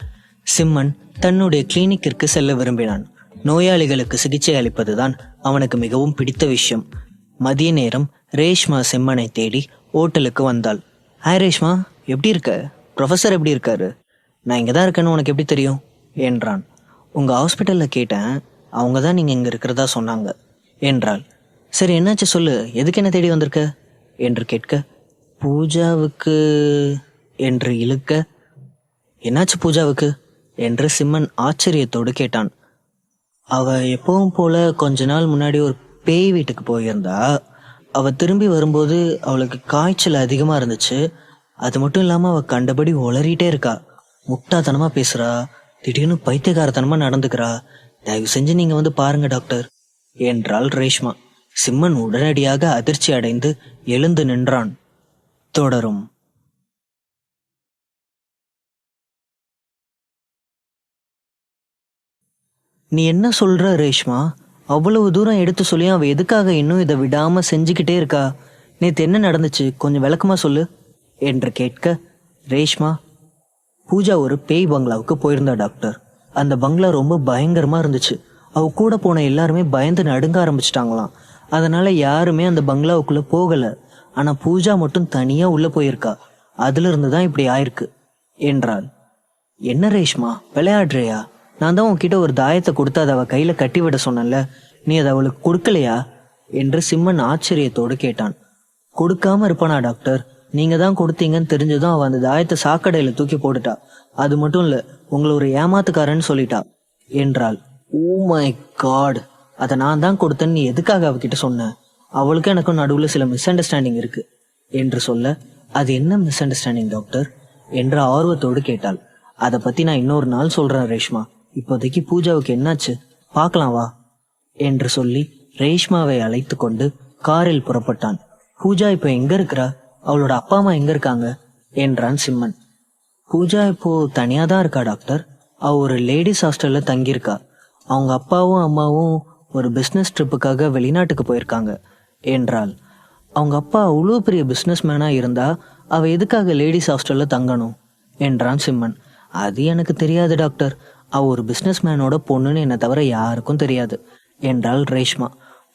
சிம்மன் தன்னுடைய கிளினிக்கிற்கு செல்ல விரும்பினான். நோயாளிகளுக்கு சிகிச்சை அளிப்பதுதான் அவனுக்கு மிகவும் பிடித்த விஷயம். மதிய நேரம் ரேஷ்மா சிம்மனை தேடி ஹோட்டலுக்கு வந்தாள். ஹாய் ரேஷ்மா, எப்படி இருக்க? ப்ரொஃபஸர் எப்படி இருக்காரு? நான் இங்கே தான் இருக்கேன்னு உனக்கு எப்படி தெரியும் என்றான். உங்கள் ஹாஸ்பிட்டலில் கேட்டேன், அவங்க தான் நீங்கள் இங்கே இருக்கிறதா சொன்னாங்க என்றாள். சரி, என்னாச்சு சொல்லு, எதுக்கு என்ன தேடி வந்திருக்க என்று கேட்க, பூஜாவுக்கு என்று இழுக்க, என்னாச்சு பூஜாவுக்கு என்று சிம்மன் ஆச்சரியத்தோடு கேட்டான். அவ எப்பவும் போல கொஞ்ச நாள் முன்னாடி ஒரு பேய் வீட்டுக்கு போயிருந்தா. அவ திரும்பி வரும்போது அவளுக்கு காய்ச்சல் அதிகமாக இருந்துச்சு. அது மட்டும் இல்லாமல் அவள் கண்டபடி உளறிட்டே இருக்கா. முட்டாத்தனமா பேசுறா, திடீர்னு பைத்தியகாரத்தனமா நடந்துக்கிறா. தயவு செஞ்சு நீங்க வந்து பாருங்க டாக்டர் என்றாள் ரேஷ்மா. சிம்மன் உடனடியாக அதிர்ச்சி அடைந்து எழுந்து நின்றான். தொடரும். நீ என்ன சொல்ற ரேஷ்மா? அவ்வளவு தூரம் எடுத்து சொல்லி அவ எதுக்காக இன்னும் இதை விடாம செஞ்சுக்கிட்டே இருக்கா? நேத்து என்ன நடந்துச்சு, கொஞ்சம் விளக்கமா சொல்லு என்று கேட்க, ரேஷ்மா, பூஜா ஒரு பேய் பங்களாவுக்கு போயிருந்தா டாக்டர். அந்த பங்களா ரொம்ப பயங்கரமா இருந்துச்சு. அவ கூட போன எல்லாருமே பயந்து நடுங்க ஆரம்பிச்சிட்டாங்களாம். அதனால யாருமே அந்த பங்களாவுக்குள்ள போகல. ஆனா பூஜா மட்டும் தனியா உள்ள போயிருக்கா. அதுல இருந்துதான் இப்படி ஆயிருக்கு என்றாள். என்ன ரேஷ்மா, விளையாடுறியா? நான் தான் உன்கிட்ட ஒரு தாயத்தை கொடுத்து அதை அவ கையில கட்டி விட சொன்னல, நீ அதை அவளுக்கு கொடுக்கலையா என்று சிம்மன் ஆச்சரியத்தோடு கேட்டான். கொடுக்காம இருப்பானா டாக்டர்? நீங்க தான் கொடுத்தீங்கன்னு தெரிஞ்சதும் அவ அந்த தாயத்தை சாக்கடையில தூக்கி போட்டுட்டா. அது மட்டும் இல்ல, உங்களை ஒரு ஏமாத்துக்காரன்னு சொல்லிட்டா என்றாள். ஓ மை காட், அதை நான் தான் கொடுத்தேன்னு நீ எதுக்காக அவகிட்ட சொன்ன? அவளுக்கு எனக்கும் நடுவில் சில மிஸ் அண்டர்ஸ்டாண்டிங் இருக்கு என்று சொல்ல, அது என்ன மிஸ் அண்டர்ஸ்டாண்டிங் டாக்டர் என்ற ஆர்வத்தோடு கேட்டாள். அதை பத்தி நான் இன்னொரு நாள் சொல்றேன் ரேஷ்மா, இப்போதைக்கு பூஜாவுக்கு என்னாச்சு பார்க்கலாம் வா என்று சொல்லி ரேஷ்மாவை அழைத்து கொண்டு காரில் புறப்பட்டான். பூஜா இப்ப எங்க இருக்கிறா? அவளோட அப்பா அம்மா எங்க இருக்காங்க என்றான் சிம்மன். பூஜா இப்போ தனியா தான் இருக்கா டாக்டர். அவ ஒரு லேடிஸ் ஹாஸ்டல்ல தங்கியிருக்கா. அவங்க அப்பாவும் அம்மாவும் ஒரு பிஸ்னஸ் ட்ரிப்புக்காக வெளிநாட்டுக்கு போயிருக்காங்க என்றாள். அவங்க அப்பா அவ்வளோ பெரிய பிஸ்னஸ் மேனா இருந்தா அவ எதுக்காக லேடிஸ் ஹாஸ்டல்ல தங்கணும் என்றான் சிம்மன். அது எனக்கு தெரியாது டாக்டர். அவ ஒரு பிஸ்னஸ் மேனோட பொண்ணுன்னு என்னை தவிர யாருக்கும் தெரியாது என்றாள் ரேஷ்மா.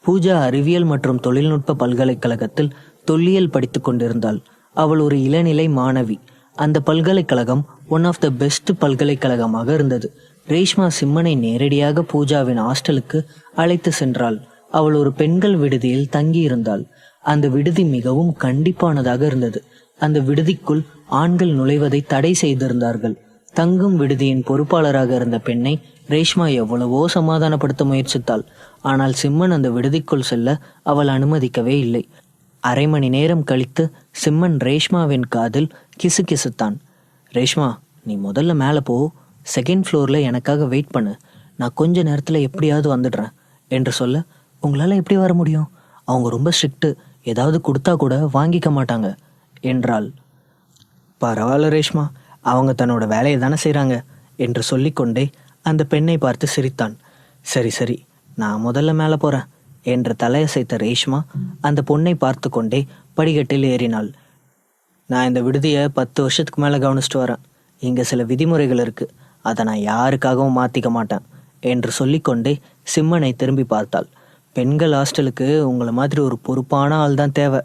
பூஜா அறிவியல் மற்றும் தொழில்நுட்ப பல்கலைக்கழகத்தில் தொல்லியல் படித்து கொண்டிருந்தாள். அவள் ஒரு இளநிலை மாணவி. அந்த பல்கலைக்கழகம் ஒன் ஆஃப் த பெஸ்ட் பல்கலைக்கழகமாக இருந்தது. ரேஷ்மா சிம்மனை நேரடியாக பூஜாவின் ஹாஸ்டலுக்கு அழைத்து சென்றாள். அவள் ஒரு பெண்கள் விடுதியில் தங்கி இருந்தாள். அந்த விடுதி மிகவும் கண்டிப்பானதாக இருந்தது. அந்த விடுதிக்குள் ஆண்கள் நுழைவதை தடை செய்திருந்தார்கள். தங்கும் விடுதியின் பொறுப்பாளராக இருந்த பெண்ணை ரேஷ்மா எவ்வளவோ சமாதானப்படுத்த முயற்சித்தாள். ஆனால் சிம்மன் அந்த விடுதிக்குள் செல்ல அவள் அனுமதிக்கவே இல்லை. அரை மணி நேரம் கழித்து சிம்மன் ரேஷ்மாவின் காதில் கிசு கிசுத்தான். ரேஷ்மா, நீ முதல்ல மேலே போ, செகண்ட் ஃப்ளோர்ல எனக்காக வெயிட் பண்ணு, நான் கொஞ்ச நேரத்துல எப்படியாவது வந்துடுறேன் என்று சொல்ல, உங்களால எப்படி வர முடியும்? அவங்க ரொம்ப ஸ்ட்ரிக்ட், ஏதாவது கொடுத்தா கூட வாங்கிக்க மாட்டாங்க என்றாள். பரவாயில்ல ரேஷ்மா, அவங்க தன்னோட வேலையை தானே செய்கிறாங்க என்று சொல்லிக்கொண்டே அந்த பெண்ணை பார்த்து சிரித்தான். சரி சரி, நான் முதல்ல மேலே போகிறேன் என்று தலையசைத்த ரேஷ்மா அந்த பொண்ணை பார்த்து கொண்டே படிக்கட்டில் ஏறினாள். நான் இந்த விடுதியை 10 வருஷத்துக்கு மேலே கவனிச்சிட்டு வரேன். இங்கே சில விதிமுறைகள் இருக்குது, அதை நான் யாருக்காகவும் மாற்றிக்க மாட்டேன் என்று சொல்லிக்கொண்டே சிம்மனை திரும்பி பார்த்தாள். பெண்கள் ஹாஸ்டலுக்கு உங்களை மாதிரி ஒரு பொறுப்பான ஆள் தான் தேவை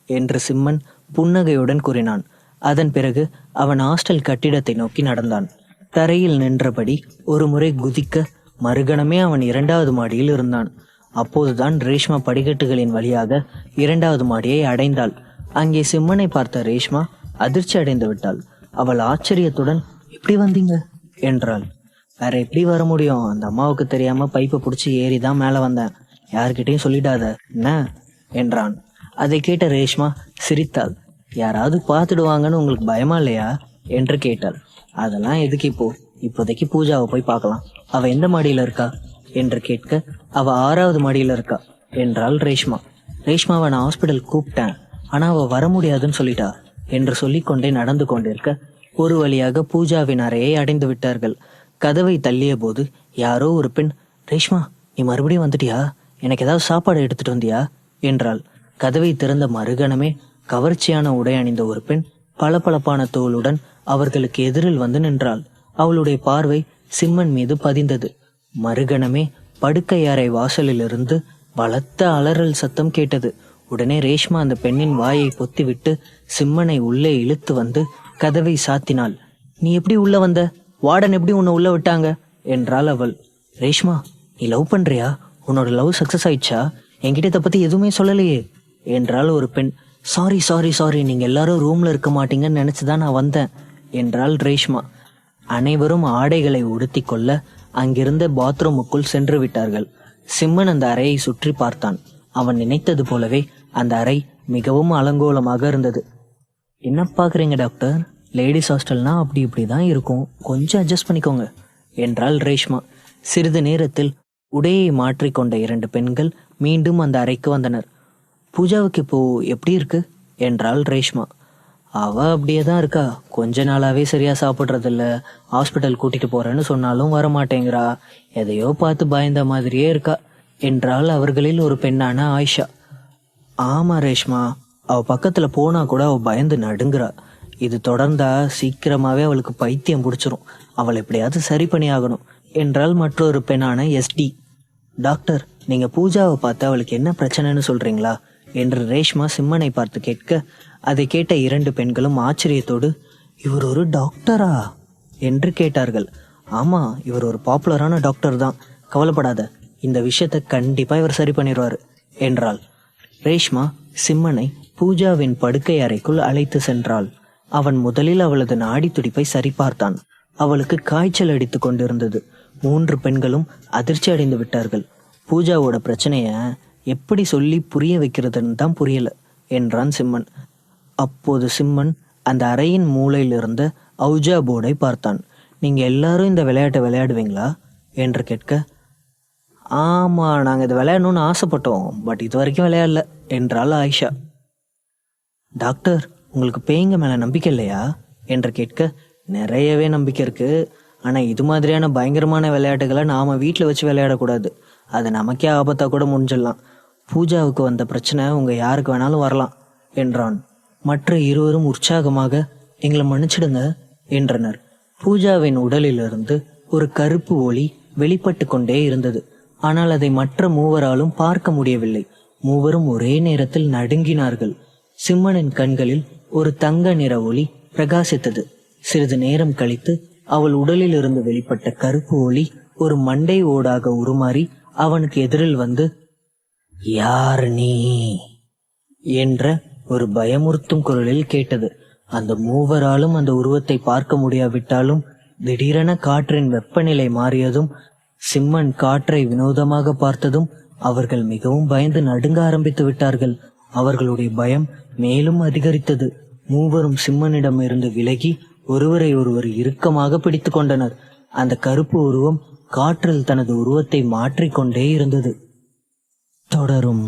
என்று சிம்மன் புன்னகையுடன் கூறினான். அதன் பிறகு அவன் ஹாஸ்டல் கட்டிடத்தை நோக்கி நடந்தான். தரையில் நின்றபடி ஒரு முறை குதிக்க மறுகணமே அவன் 2வது மாடியில் இருந்தான். அப்போதுதான் ரேஷ்மா படிக்கட்டுகளின் வழியாக 2வது மாடியை அடைந்தாள். அங்கே சிம்மனை பார்த்த ரேஷ்மா அதிர்ச்சி அடைந்து விட்டாள். அவள் ஆச்சரியத்துடன், எப்படி வந்தீங்க என்றாள். வேற எப்படி வர முடியும், அந்த அம்மாவுக்கு தெரியாம பைப்பை பிடிச்சி ஏறிதான் மேலே வந்தேன், யார்கிட்டையும் சொல்லிடாத என்ன என்றான். அதை கேட்ட ரேஷ்மா சிரித்தாள். யாராவது பார்த்துடுவாங்கன்னு உங்களுக்கு பயமா இல்லையா என்று கேட்டாள். அதெல்லாம் எதுக்கு இப்போதைக்கு பூஜாவை போய் பார்க்கலாம். அவ எந்த மாடியில இருக்கா என்று கேட்க, அவ 6வது மாடியில இருக்கா என்றாள் ரேஷ்மா. ரேஷ்மாவை நான் ஹாஸ்பிட்டல் கூப்பிட்டேன், ஆனா அவ வர முடியாதுன்னு சொல்லிட்டா என்று சொல்லிக்கொண்டே நடந்து கொண்டிருக்க ஒரு வழியாக பூஜாவின் அறையை அடைந்து விட்டார்கள். கதவை தள்ளிய போது யாரோ ஒரு பெண், ரேஷ்மா நீ மறுபடியும் வந்துட்டியா, எனக்கு ஏதாவது சாப்பாடு எடுத்துட்டு வந்தியா என்றாள். கதவை திறந்த மறுகணமே கவர்ச்சியான உடை அணிந்த ஒரு பெண் பளபளப்பான தோளுடன் அவர்களுக்கு எதிரில் வந்து நின்றாள். அவளுடைய பார்வை சிம்மன் மீது பதிந்தது. மறுகணமே படுக்கை அறை வாசலிலிருந்து பலத்த அலறல் சத்தம் கேட்டது. உடனே ரேஷ்மா அந்த பெண்ணின் வாயை பொத்திவிட்டு சிம்மனை உள்ளே இழுத்து வந்து கதவை சாத்தினாள். நீ எப்படி உள்ள வந்த? வார்டன் எப்படி உன்னை உள்ள விட்டாங்க என்றாள் அவள். ரேஷ்மா, நீ லவ் பண்றியா? உன்னோட லவ் சக்சஸ் ஆயிடுச்சா? என்கிட்ட இதை பத்தி எதுவுமே சொல்லலையே என்றாள் ஒரு பெண். சாரி சாரி சாரி, நீங்க எல்லாரும் ரூம்ல இருக்க மாட்டீங்கன்னு நினைச்சுதான் நான் வந்தேன் என்றாள் ரேஷ்மா. அனைவரும் ஆடைகளை உடுத்தி கொள்ள அங்கிருந்த பாத்ரூமுக்குள் சென்று விட்டார்கள். சிம்மன் அந்த அறையை சுற்றி பார்த்தான். அவன் நினைத்தது போலவே அந்த அறை மிகவும் அலங்கோலமாக இருந்தது. என்ன பாக்குறீங்க டாக்டர், லேடிஸ் ஹாஸ்டல்னா அப்படி இப்படிதான் இருக்கும், கொஞ்சம் அட்ஜஸ்ட் பண்ணிக்கோங்க என்றாள் ரேஷ்மா. சிறிது நேரத்தில் உடையை மாற்றிக்கொண்ட 2 பெண்கள் மீண்டும் அந்த அறைக்கு வந்தனர். பூஜாவுக்கு இப்போ எப்படி இருக்கு என்றாள் ரேஷ்மா. அவ அப்படியே தான் இருக்கா, கொஞ்ச நாளாவே சரியா சாப்பிட்றதில்ல, ஹாஸ்பிட்டல் கூட்டிட்டு போறேன்னு சொன்னாலும் வரமாட்டேங்கிறா, எதையோ பார்த்து பயந்த மாதிரியே இருக்கா என்றாள் அவர்களில் ஒரு பெண்ணான ஆயிஷா. ஆமா ரேஷ்மா, அவ பக்கத்துல போனா கூட அவ பயந்து நடுங்குறா. இது தொடர்ந்தா சீக்கிரமாவே அவளுக்கு பைத்தியம் பிடிச்சிரும், அவளை எப்படியாவது சரி பண்ணி ஆகணும் என்றால் மற்றொரு பெண்ணான SD. டாக்டர், நீங்க பூஜாவை பார்த்து அவளுக்கு என்ன பிரச்சனைன்னு சொல்றீங்களா என்று ரேஷ்மா சிம்மனை பார்த்து கேட்க, அதை கேட்ட 2 பெண்களும் ஆச்சரியத்தோடு, இவர் ஒரு டாக்டரா என்று கேட்டார்கள். ஆமா, இவர் ஒரு பாப்புலரான டாக்டர் தான், கவலைப்படாத, இந்த விஷயத்தை கண்டிப்பா இவர் சரி பண்ணிடுவாரு என்றாள். ரேஷ்மா சிம்மனை பூஜாவின் படுக்கை அறைக்குள் அழைத்து சென்றாள். அவன் முதலில் அவளது நாடி துடிப்பை சரிபார்த்தான். அவளுக்கு காய்ச்சல் அடித்து கொண்டிருந்தது. 3 பெண்களும் அதிர்ச்சி அடைந்து விட்டார்கள். பூஜாவோட பிரச்சனைய எப்படி சொல்லி புரிய வைக்கிறதுன்னு தான் புரியல என்றான் சிம்மன். அப்போது சிம்மன் அந்த அறையின் மூலையில் இருந்த அவுஜா போர்டை பார்த்தான். நீங்க எல்லாரும் இந்த விளையாட்டை விளையாடுவீங்களா என்று கேட்க, ஆமா, நாங்க இதை விளையாடணும்னு ஆசைப்பட்டோம், பட் இது வரைக்கும் விளையாடல என்றாள் ஆயிஷா. டாக்டர், உங்களுக்கு பேய்ங்க மேல நம்பிக்கை இல்லையா என்று கேட்க, நிறையவே நம்பிக்கை இருக்கு, ஆனா இது மாதிரியான பயங்கரமான விளையாட்டுகளை நாம வீட்டுல வச்சு விளையாடக்கூடாது, அது நமக்கே ஆபத்தா கூட முடிஞ்சிடலாம். பூஜாவுக்கு வந்த பிரச்சனை உங்க யாருக்கு வேணாலும் வரலாம் என்றான். மற்ற இருவரும் உற்சாகமாக எங்களை மன்னிச்சிடுங்க என்றனர். பூஜாவின் உடலிலிருந்து ஒரு கருப்பு ஒளி வெளிப்பட்டு கொண்டே இருந்தது. ஆனால் அதை மற்ற மூவராலும் பார்க்க முடியவில்லை. மூவரும் ஒரே நேரத்தில் நடுங்கினார்கள். சிம்மனின் கண்களில் ஒரு தங்க நிற ஒளி பிரகாசித்தது. சிறிது நேரம் கழித்து அவள் உடலில் இருந்து வெளிப்பட்ட கருப்பு ஒளி ஒரு மண்டை ஓடாக உருமாறி அவனுக்கு எதிரில் வந்து, யார் நீ என்ற ஒரு பயமுறுத்தும் குரலில் கேட்டது. அந்த மூவராலும் அந்த உருவத்தை பார்க்க முடியாவிட்டாலும் திடீரென காற்றின் வெப்பநிலை மாறியதும் சிம்மன் காற்றை வினோதமாக பார்த்ததும் அவர்கள் மிகவும் பயந்து நடுங்க ஆரம்பித்து விட்டார்கள். அவர்களுடைய பயம் மேலும் அதிகரித்தது. மூவரும் சிம்மனிடம் இருந்து விலகி ஒருவரை ஒருவர் இறுக்கமாக பிடித்து கொண்டனர். அந்த கருப்பு உருவம் காற்றில் தனது உருவத்தை மாற்றிக்கொண்டே இருந்தது. தொடரும்.